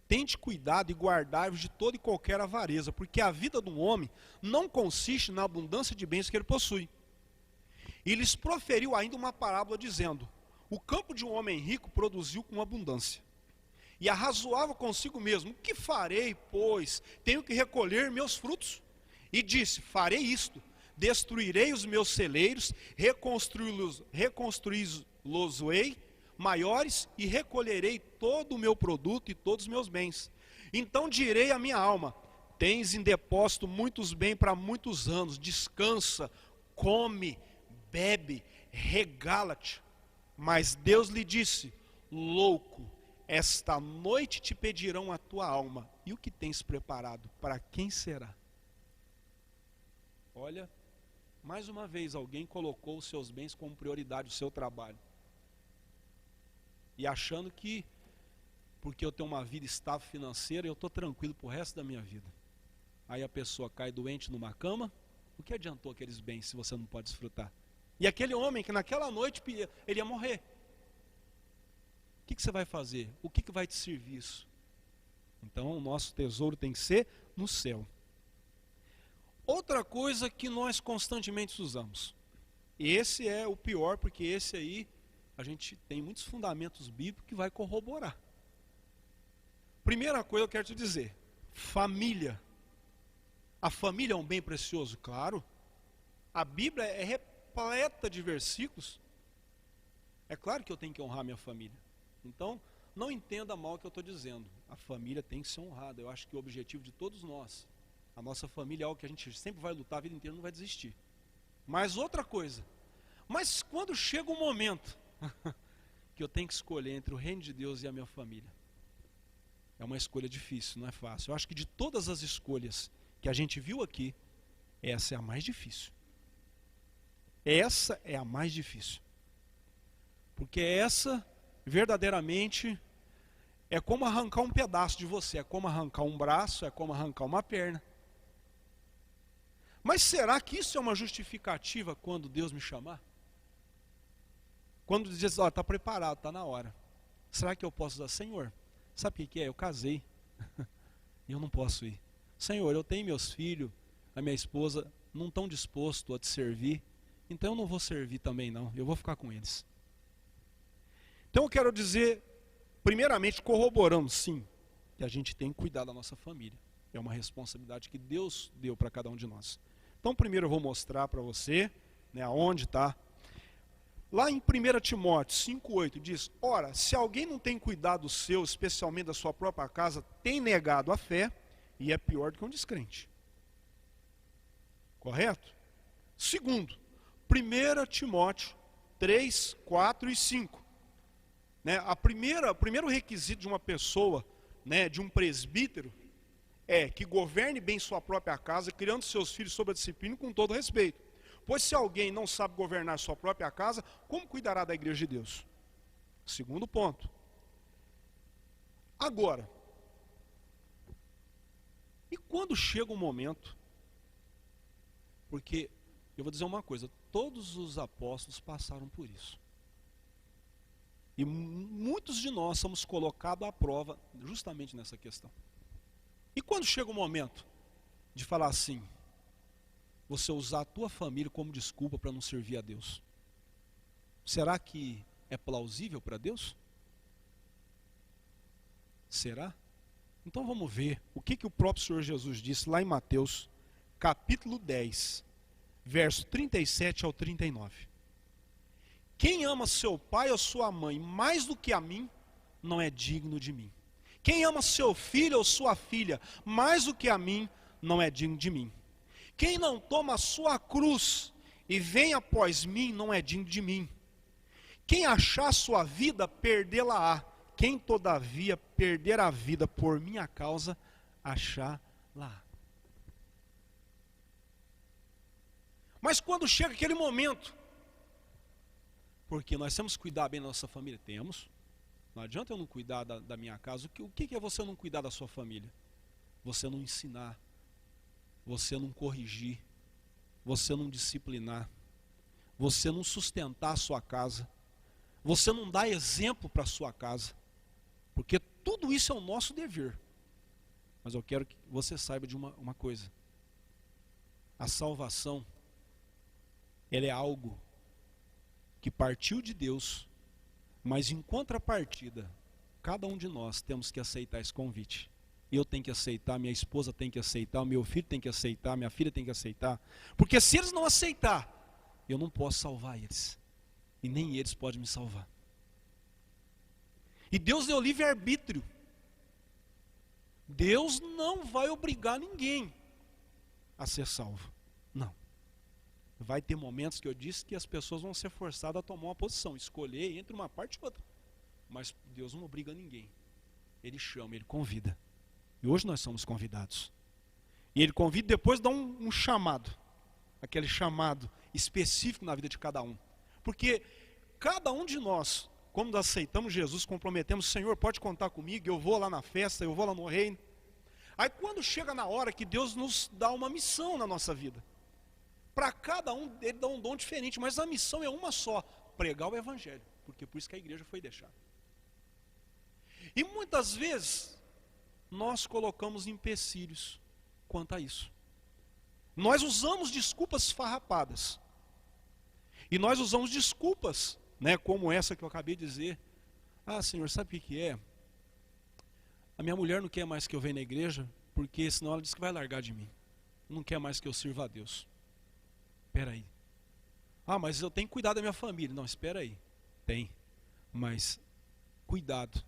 tente cuidado e guardai-vos de toda e qualquer avareza, porque a vida de um homem não consiste na abundância de bens que ele possui. E lhes proferiu ainda uma parábola dizendo: o campo de um homem rico produziu com abundância. E arrazoava consigo mesmo: o que farei, pois? Tenho que recolher meus frutos. E disse: farei isto, destruirei os meus celeiros, reconstruí-los-ei maiores, e recolherei todo o meu produto e todos os meus bens. Então direi à minha alma: tens em depósito muitos bens para muitos anos, descansa, come, bebe, regala-te. Mas Deus lhe disse: louco, esta noite te pedirão a tua alma, e o que tens preparado, para quem será? Olha, mais uma vez alguém colocou os seus bens como prioridade, o seu trabalho. E achando que, porque eu tenho uma vida estável financeira, eu estou tranquilo para o resto da minha vida. Aí a pessoa cai doente numa cama, o que adiantou aqueles bens se você não pode desfrutar? E aquele homem que naquela noite ele ia morrer. O que você vai fazer? O que vai te servir isso? Então o nosso tesouro tem que ser no céu. Outra coisa que nós constantemente usamos. Esse é o pior, porque esse aí a gente tem muitos fundamentos bíblicos que vai corroborar. Primeira coisa eu quero te dizer: família. A família é um bem precioso, claro. A Bíblia é repleta de versículos. É claro que eu tenho que honrar minha família. Então, não entenda mal o que eu estou dizendo. A família tem que ser honrada. Eu acho que o objetivo de todos nós, a nossa família é algo que a gente sempre vai lutar a vida inteira, não vai desistir. Mas outra coisa, mas quando chega um momento que eu tenho que escolher entre o reino de Deus e a minha família, é uma escolha difícil, não é fácil. Eu acho que de todas as escolhas que a gente viu aqui, essa é a mais difícil. Essa é a mais difícil. Porque essa, verdadeiramente, é como arrancar um pedaço de você, é como arrancar um braço, é como arrancar uma perna. Mas será que isso é uma justificativa quando Deus me chamar? Quando diz: está preparado, está na hora. Será que eu posso dizer: Senhor, sabe o que é? Eu casei e eu não posso ir. Senhor, eu tenho meus filhos, a minha esposa não estão dispostos a te servir, então eu não vou servir também não, eu vou ficar com eles. Então eu quero dizer, primeiramente, corroborando sim, que a gente tem que cuidar da nossa família. É uma responsabilidade que Deus deu para cada um de nós. Então primeiro eu vou mostrar para você, aonde está. Lá em 1 Timóteo 5,8 diz: ora, se alguém não tem cuidado do seu, especialmente da sua própria casa, tem negado a fé, e é pior do que um descrente. Correto? Segundo, 1 Timóteo 3, 4 e 5. O primeiro requisito de uma pessoa, de um presbítero, é que governe bem sua própria casa, criando seus filhos sob a disciplina com todo respeito. Pois se alguém não sabe governar sua própria casa, como cuidará da igreja de Deus? Segundo ponto. Agora, e quando chega um momento, porque eu vou dizer uma coisa, todos os apóstolos passaram por isso. E muitos de nós somos colocados à prova justamente nessa questão. E quando chega o momento de falar assim, você usar a tua família como desculpa para não servir a Deus? Será que é plausível para Deus? Será? Então vamos ver o que o próprio Senhor Jesus disse lá em Mateus, capítulo 10, verso 37 ao 39. Quem ama seu pai ou sua mãe mais do que a mim, não é digno de mim. Quem ama seu filho ou sua filha mais do que a mim, não é digno de mim. Quem não toma a sua cruz e vem após mim, não é digno de mim. Quem achar sua vida, perdê-la-á. Quem todavia perder a vida por minha causa, achá-la. Mas quando chega aquele momento, porque nós temos que cuidar bem da nossa família, temos. Não adianta eu não cuidar da minha casa. O que é você não cuidar da sua família? Você não ensinar, você não corrigir, você não disciplinar, você não sustentar a sua casa, você não dar exemplo para a sua casa, porque tudo isso é o nosso dever. Mas eu quero que você saiba de uma coisa: a salvação, ela é algo que partiu de Deus, mas em contrapartida, cada um de nós temos que aceitar esse convite. Eu tenho que aceitar, minha esposa tem que aceitar, o meu filho tem que aceitar, minha filha tem que aceitar, porque se eles não aceitar, eu não posso salvar eles, e nem eles podem me salvar. E Deus deu livre-arbítrio. Deus não vai obrigar ninguém a ser salvo, não. Vai ter momentos que eu disse que as pessoas vão ser forçadas a tomar uma posição, escolher entre uma parte e outra. Mas Deus não obriga ninguém. Ele chama, Ele convida. E hoje nós somos convidados. E Ele convida e depois dá um chamado. Aquele chamado específico na vida de cada um. Porque cada um de nós, quando aceitamos Jesus, comprometemos: Senhor, pode contar comigo, eu vou lá na festa, eu vou lá no reino. Aí quando chega na hora que Deus nos dá uma missão na nossa vida, para cada um, Ele dá um dom diferente, mas a missão é uma só: pregar o Evangelho, porque por isso que a igreja foi deixada. E muitas vezes, nós colocamos empecilhos quanto a isso. Nós usamos desculpas farrapadas, e nós usamos desculpas, como essa que eu acabei de dizer: ah, Senhor, sabe o que é? A minha mulher não quer mais que eu venha na igreja, porque senão ela diz que vai largar de mim, não quer mais que eu sirva a Deus. Espera aí. Ah, mas eu tenho que cuidar da minha família. Não, espera aí. Tem. Mas cuidado.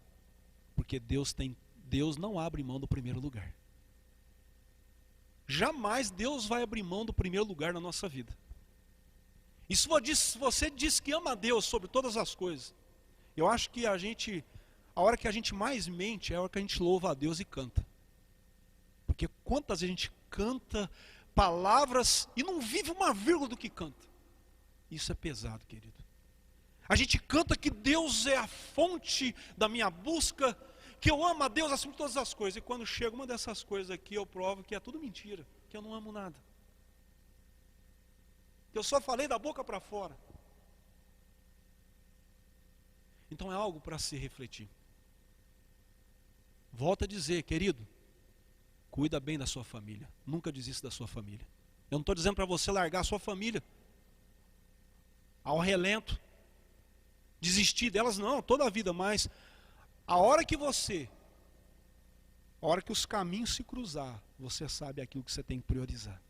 Porque Deus não abre mão do primeiro lugar. Jamais Deus vai abrir mão do primeiro lugar na nossa vida. E se você diz que ama a Deus sobre todas as coisas, eu acho que a hora que a gente mais mente é a hora que a gente louva a Deus e canta. Porque quantas vezes a gente canta palavras e não vive uma vírgula do que canta. Isso é pesado, querido. A gente canta que Deus é a fonte da minha busca, que eu amo a Deus acima de todas as coisas, e quando chega uma dessas coisas aqui, eu provo que é tudo mentira, que eu não amo nada, que eu só falei da boca para fora. Então é algo para se refletir. Volto a dizer, querido, cuida bem da sua família. Nunca desista da sua família. Eu não estou dizendo para você largar a sua família ao relento, desistir delas, não, toda a vida. Mas a hora que os caminhos se cruzar, você sabe aquilo que você tem que priorizar.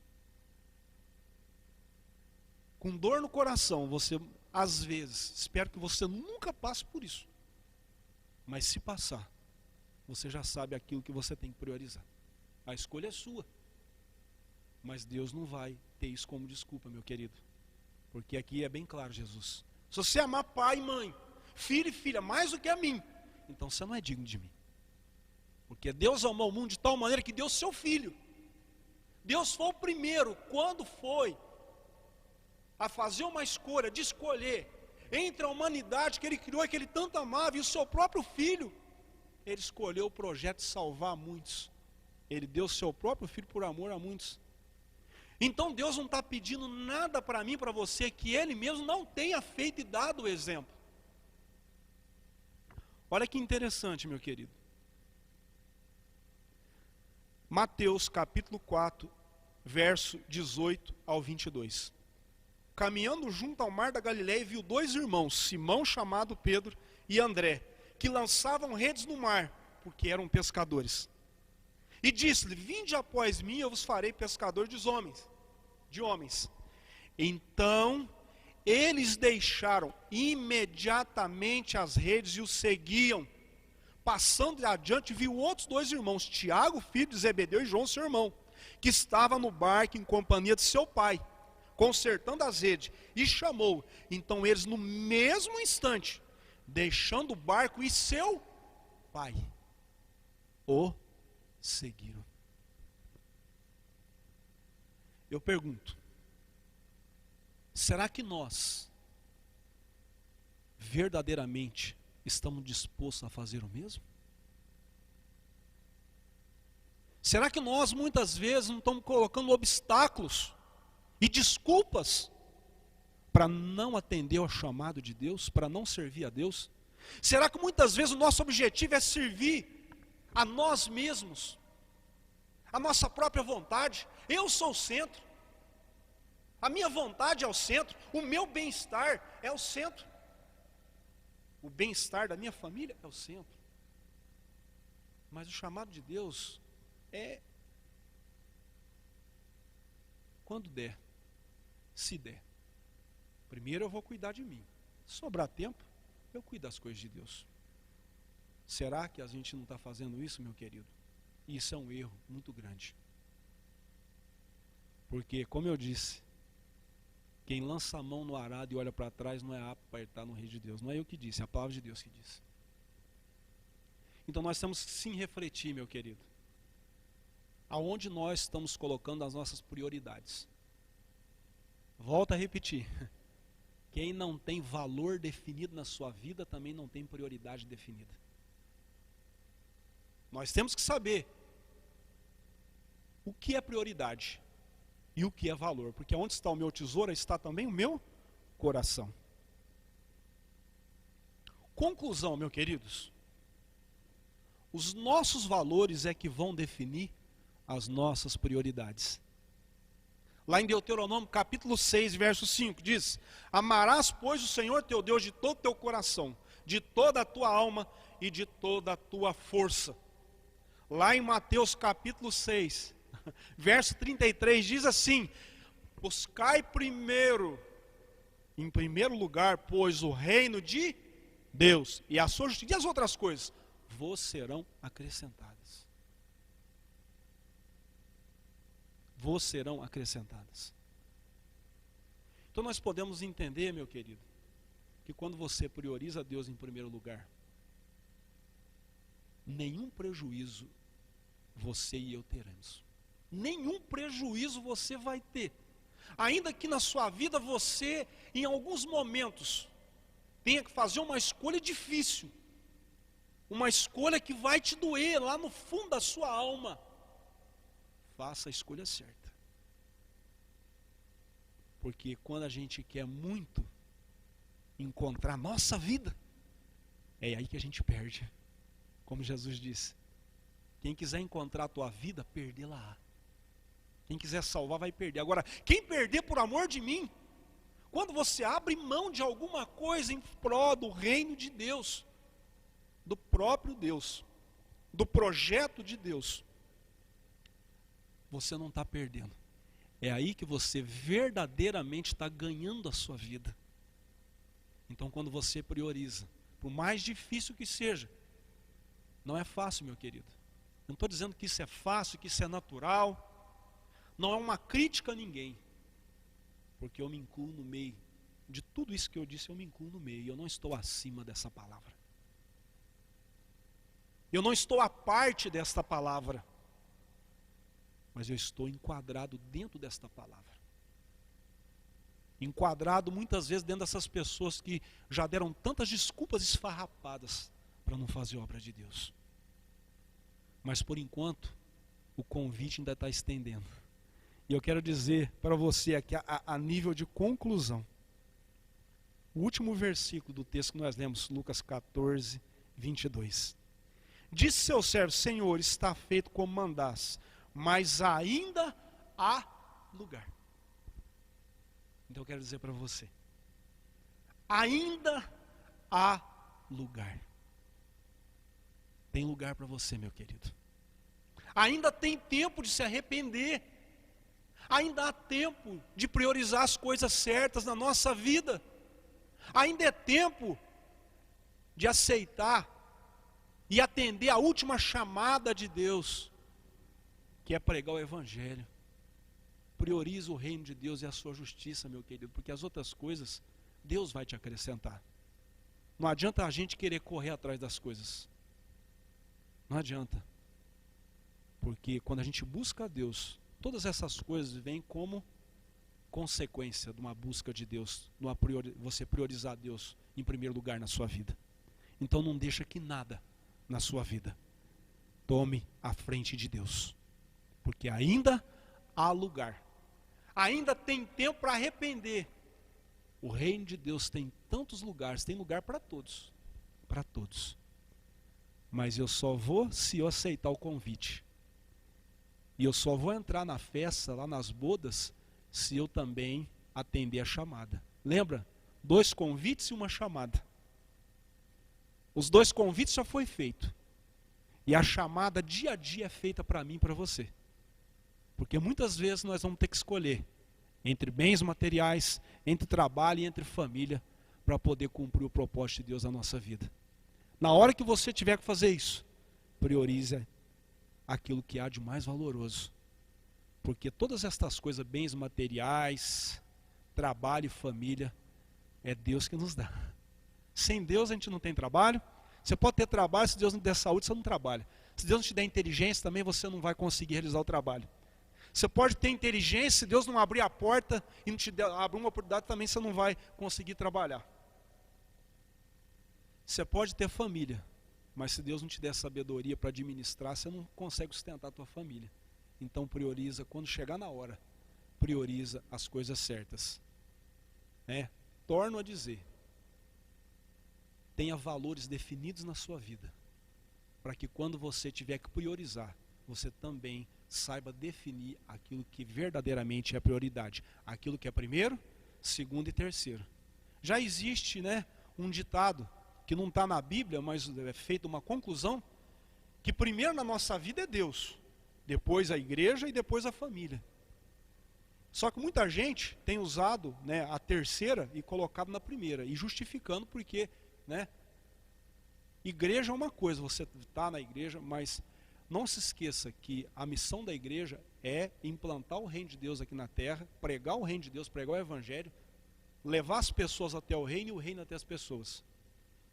Com dor no coração, você, às vezes, espero que você nunca passe por isso. Mas se passar, você já sabe aquilo que você tem que priorizar. A escolha é sua. Mas Deus não vai ter isso como desculpa, meu querido. Porque aqui é bem claro, Jesus: se você amar pai e mãe, filho e filha mais do que a mim, então você não é digno de mim. Porque Deus amou o mundo de tal maneira que deu seu filho. Deus foi o primeiro, quando foi a fazer uma escolha, de escolher entre a humanidade que Ele criou e que Ele tanto amava, e o seu próprio filho, Ele escolheu o projeto de salvar muitos. Ele deu o seu próprio filho por amor a muitos. Então Deus não está pedindo nada para mim, para você, que Ele mesmo não tenha feito e dado o exemplo. Olha que interessante, meu querido. Mateus capítulo 4, verso 18 ao 22. caminhando junto ao mar da Galileia, viu 2 irmãos, Simão, chamado Pedro, e André, que lançavam redes no mar, porque eram pescadores. E disse-lhe: vinde após mim, eu vos farei pescador de homens. Então eles deixaram imediatamente as redes e o seguiam. Passando adiante, viu outros 2 irmãos, Tiago, filho de Zebedeu, e João, seu irmão, que estava no barco em companhia de seu pai, consertando as redes, e chamou. Então eles, no mesmo instante, deixando o barco e seu pai, o seguiram. Eu pergunto: será que nós verdadeiramente estamos dispostos a fazer o mesmo? Será que nós muitas vezes não estamos colocando obstáculos e desculpas para não atender ao chamado de Deus, para não servir a Deus? Será que muitas vezes o nosso objetivo é servir a nós mesmos, a nossa própria vontade? Eu sou o centro, a minha vontade é o centro, o meu bem-estar é o centro, o bem-estar da minha família é o centro. Mas o chamado de Deus é quando der, se der. Primeiro eu vou cuidar de mim. Se sobrar tempo, eu cuido das coisas de Deus. Será que a gente não está fazendo isso, meu querido? Isso é um erro muito grande. Porque, como eu disse, quem lança a mão no arado e olha para trás não é apto para estar no reino de Deus. Não é eu que disse, é a palavra de Deus que disse. Então nós temos que sim refletir, meu querido, aonde nós estamos colocando as nossas prioridades. Volto a repetir, quem não tem valor definido na sua vida também não tem prioridade definida. Nós temos que saber o que é prioridade e o que é valor, porque onde está o meu tesouro está também o meu coração. Conclusão, meus queridos, os nossos valores é que vão definir as nossas prioridades. Lá em Deuteronômio capítulo 6, verso 5, diz: amarás, pois, o Senhor teu Deus de todo o teu coração, de toda a tua alma e de toda a tua força. Lá em Mateus capítulo 6, verso 33, diz assim: buscai primeiro, em primeiro lugar, pois, o reino de Deus e a sua justiça, e as outras coisas vos serão acrescentadas. Vos serão acrescentadas. Então nós podemos entender, meu querido, que quando você prioriza Deus em primeiro lugar, nenhum prejuízo você e eu teremos. Nenhum prejuízo você vai ter. Ainda que na sua vida você, em alguns momentos, tenha que fazer uma escolha difícil, uma escolha que vai te doer lá no fundo da sua alma, faça a escolha certa. Porque quando a gente quer muito encontrar a nossa vida, é aí que a gente perde. Como Jesus disse: quem quiser encontrar a tua vida, perdê-la-á. Quem quiser salvar, vai perder. Agora, quem perder por amor de mim, quando você abre mão de alguma coisa em prol do reino de Deus, do próprio Deus, do projeto de Deus, você não está perdendo. É aí que você verdadeiramente está ganhando a sua vida. Então, quando você prioriza, por mais difícil que seja, não é fácil, meu querido. Eu não estou dizendo que isso é fácil, que isso é natural. Não é uma crítica a ninguém. Porque eu me incluo no meio. De tudo isso que eu disse, eu me incluo no meio. Eu não estou acima dessa palavra. Eu não estou à parte desta palavra. Mas eu estou enquadrado dentro desta palavra. Enquadrado muitas vezes dentro dessas pessoas que já deram tantas desculpas esfarrapadas para não fazer obra de Deus. Mas por enquanto, o convite ainda está estendendo. E eu quero dizer para você aqui a nível de conclusão. O último versículo do texto que nós lemos, Lucas 14, 22. Disse seu servo: Senhor, está feito como mandaste, mas ainda há lugar. Então eu quero dizer para você, ainda há lugar. Tem lugar para você, meu querido. Ainda tem tempo de se arrepender. Ainda há tempo de priorizar as coisas certas na nossa vida. Ainda é tempo de aceitar e atender a última chamada de Deus, que é pregar o Evangelho. Prioriza o reino de Deus e a sua justiça, meu querido, porque as outras coisas Deus vai te acrescentar. Não adianta a gente querer correr atrás das coisas. Não adianta. Porque quando a gente busca a Deus, todas essas coisas vêm como consequência de uma busca de Deus, você priorizar Deus em primeiro lugar na sua vida. Então não deixa que nada na sua vida tome a frente de Deus. Porque ainda há lugar. Ainda tem tempo para arrepender. O reino de Deus tem tantos lugares, tem lugar para todos. Para todos. Mas eu só vou se eu aceitar o convite. E eu só vou entrar na festa, lá nas bodas, se eu também atender a chamada. Lembra? 2 convites e uma chamada. Os 2 convites já foi feito. E a chamada dia a dia é feita para mim e para você. Porque muitas vezes nós vamos ter que escolher entre bens materiais, entre trabalho e entre família, para poder cumprir o propósito de Deus na nossa vida. Na hora que você tiver que fazer isso, priorize aquilo que há de mais valoroso. Porque todas estas coisas, bens materiais, trabalho e família, é Deus que nos dá. Sem Deus a gente não tem trabalho. Você pode ter trabalho, se Deus não der saúde, você não trabalha. Se Deus não te der inteligência, também você não vai conseguir realizar o trabalho. Você pode ter inteligência, se Deus não abrir a porta e não te abrir uma oportunidade, também você não vai conseguir trabalhar. Você pode ter família, mas se Deus não te der sabedoria para administrar, você não consegue sustentar a tua família. Então prioriza, quando chegar na hora, prioriza as coisas certas. Torno a dizer, tenha valores definidos na sua vida, para que quando você tiver que priorizar, você também saiba definir aquilo que verdadeiramente é prioridade. Aquilo que é primeiro, segundo e terceiro. Já existe um ditado, que não está na Bíblia, mas é feita uma conclusão, que primeiro na nossa vida é Deus, depois a igreja e depois a família. Só que muita gente tem usado a terceira e colocado na primeira, e justificando porque igreja é uma coisa, você está na igreja, mas não se esqueça que a missão da igreja é implantar o reino de Deus aqui na terra, pregar o reino de Deus, pregar o evangelho, levar as pessoas até o reino e o reino até as pessoas.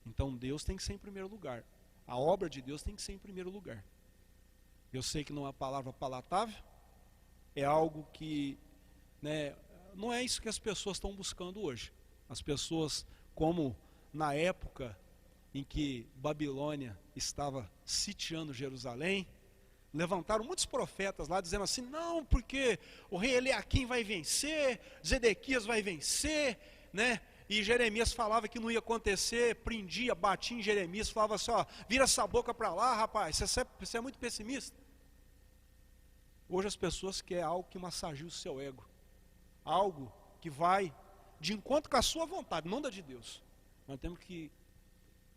Então Deus tem que ser em primeiro lugar. A obra de Deus tem que ser em primeiro lugar. Eu sei que não é uma palavra palatável, é algo que não é isso que as pessoas estão buscando hoje. As pessoas, como na época em que Babilônia estava sitiando Jerusalém, levantaram muitos profetas lá dizendo assim, não, porque o rei Eliaquim vai vencer, Zedequias vai vencer, e Jeremias falava que não ia acontecer, prendia, batia em Jeremias, falava assim, vira essa boca para lá, rapaz, você é muito pessimista. Hoje as pessoas querem algo que massageie o seu ego, algo que vai de encontro com a sua vontade, não da de Deus. Nós temos que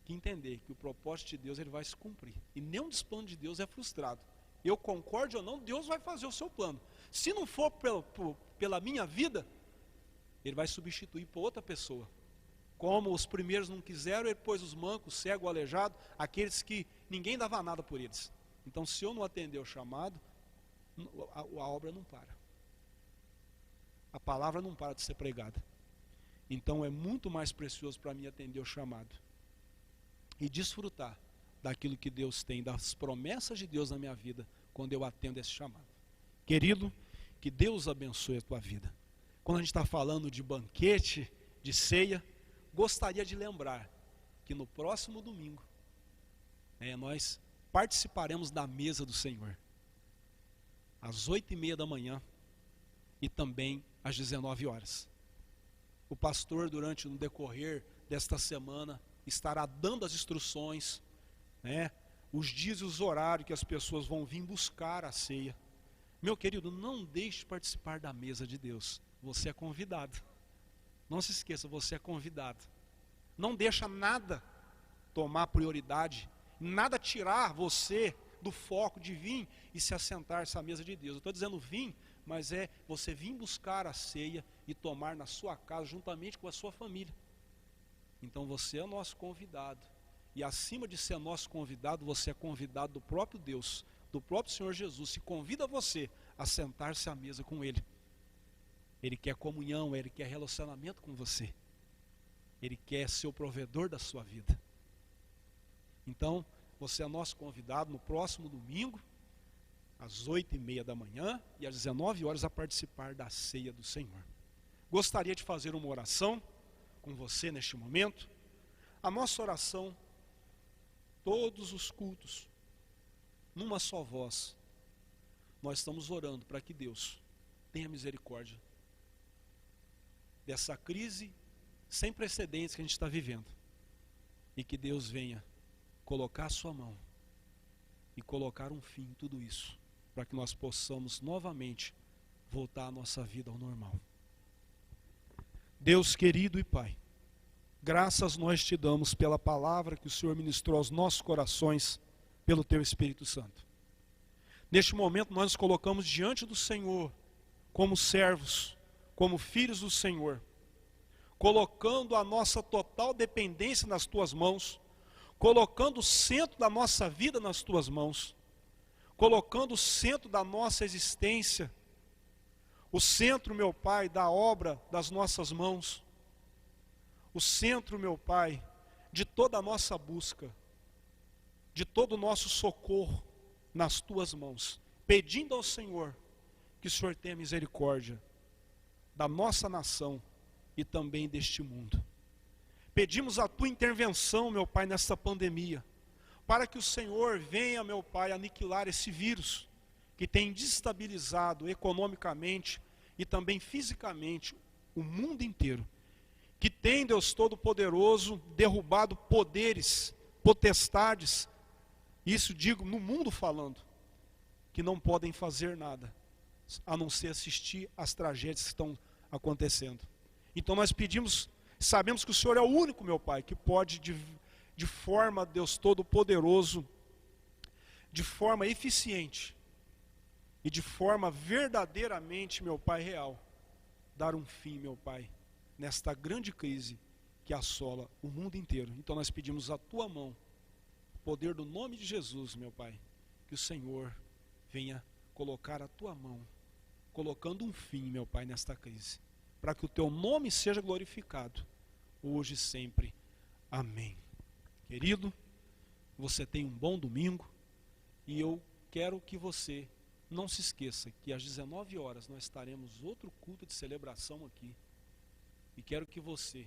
entender que o propósito de Deus ele vai se cumprir, e nenhum dos planos de Deus é frustrado. Eu concorde ou não, Deus vai fazer o seu plano. Se não for pela minha vida, Ele vai substituir por outra pessoa. Como os primeiros não quiseram, Ele pôs os mancos, cego, aleijado, aqueles que ninguém dava nada por eles. Então se eu não atender o chamado, a obra não para. A palavra não para de ser pregada. Então é muito mais precioso para mim atender o chamado e desfrutar daquilo que Deus tem, das promessas de Deus na minha vida, quando eu atendo esse chamado. Querido, que Deus abençoe a tua vida. Quando a gente está falando de banquete, de ceia, gostaria de lembrar que no próximo domingo, nós participaremos da mesa do Senhor, às 8:30 da manhã e também às 19 horas. O pastor, durante o decorrer desta semana, estará dando as instruções, os dias e os horários que as pessoas vão vir buscar a ceia. Meu querido, não deixe de participar da mesa de Deus. Você é convidado. Não se esqueça, você é convidado. Não deixa nada tomar prioridade, nada tirar você do foco de vir e se assentar-se à mesa de Deus. Eu estou dizendo vir, mas é você vir buscar a ceia e tomar na sua casa, juntamente com a sua família. Então você é nosso convidado. E acima de ser nosso convidado, você é convidado do próprio Deus, do próprio Senhor Jesus. Se convida você a sentar-se à mesa com Ele. Ele quer comunhão, Ele quer relacionamento com você. Ele quer ser o provedor da sua vida. Então, você é nosso convidado no próximo domingo, às 8h30 da manhã e às 19 horas a participar da ceia do Senhor. Gostaria de fazer uma oração com você neste momento. A nossa oração, todos os cultos, numa só voz, nós estamos orando para que Deus tenha misericórdia dessa crise sem precedentes que a gente está vivendo, e que Deus venha colocar a sua mão e colocar um fim em tudo isso, para que nós possamos novamente voltar a nossa vida ao normal. Deus querido e Pai, graças nós te damos pela palavra que o Senhor ministrou aos nossos corações pelo Teu Espírito Santo. Neste momento nós nos colocamos diante do Senhor como servos, como filhos do Senhor, colocando a nossa total dependência nas Tuas mãos, colocando o centro da nossa vida nas Tuas mãos, colocando o centro da nossa existência, o centro, meu Pai, da obra das nossas mãos, o centro, meu Pai, de toda a nossa busca, de todo o nosso socorro nas Tuas mãos, pedindo ao Senhor que o Senhor tenha misericórdia da nossa nação e também deste mundo. Pedimos a Tua intervenção, meu Pai, nessa pandemia, para que o Senhor venha, meu Pai, aniquilar esse vírus que tem destabilizado economicamente e também fisicamente o mundo inteiro, que tem, Deus Todo-Poderoso, derrubado poderes, potestades, isso digo no mundo falando, que não podem fazer nada, a não ser assistir às tragédias que estão acontecendo. Então nós pedimos, sabemos que o Senhor é o único, meu Pai, que pode de forma, Deus Todo-Poderoso, de forma eficiente e de forma verdadeiramente, meu Pai, real, dar um fim, meu Pai, nesta grande crise que assola o mundo inteiro. Então nós pedimos a Tua mão, o poder do nome de Jesus, meu Pai, que o Senhor venha colocar a Tua mão, colocando um fim, meu Pai, nesta crise, para que o Teu nome seja glorificado, hoje e sempre. Amém. Querido, você tem um bom domingo, e eu quero que você não se esqueça que às 19 horas nós estaremos outro culto de celebração aqui, e quero que você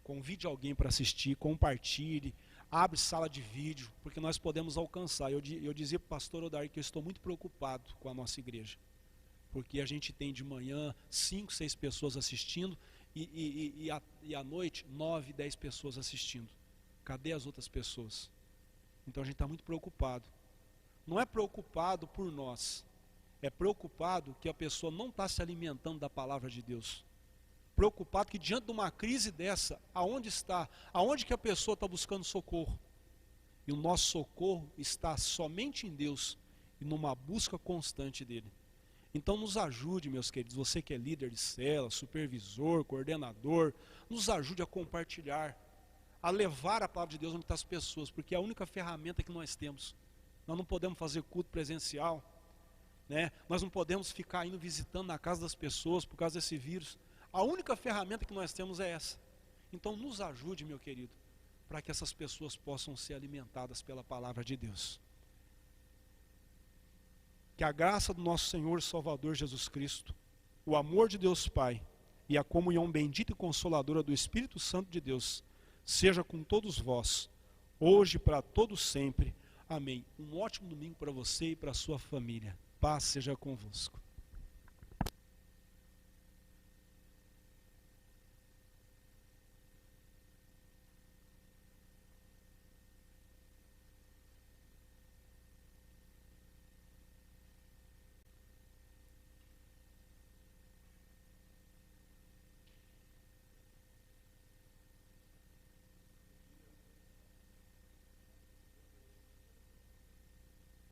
convide alguém para assistir, compartilhe, abre sala de vídeo, porque nós podemos alcançar. Eu dizia para o pastor Odair que eu estou muito preocupado com a nossa igreja, porque a gente tem de manhã 5, 6 pessoas assistindo e à noite 9, 10 pessoas assistindo. Cadê as outras pessoas? Então a gente está muito preocupado. Não é preocupado por nós, é preocupado que a pessoa não está se alimentando da palavra de Deus. Preocupado que diante de uma crise dessa, aonde está? Aonde que a pessoa está buscando socorro? E o nosso socorro está somente em Deus e numa busca constante dele. Então nos ajude, meus queridos, você que é líder de célula, supervisor, coordenador, nos ajude a compartilhar, a levar a palavra de Deus onde estão as pessoas, porque é a única ferramenta que nós temos. Nós não podemos fazer culto presencial, né? Nós não podemos ficar indo visitando na casa das pessoas por causa desse vírus. A única ferramenta que nós temos é essa. Então nos ajude, meu querido, para que essas pessoas possam ser alimentadas pela palavra de Deus. Que a graça do nosso Senhor e Salvador Jesus Cristo, o amor de Deus Pai e a comunhão bendita e consoladora do Espírito Santo de Deus seja com todos vós, hoje e para todos sempre. Amém. Um ótimo domingo para você e para a sua família. Paz seja convosco.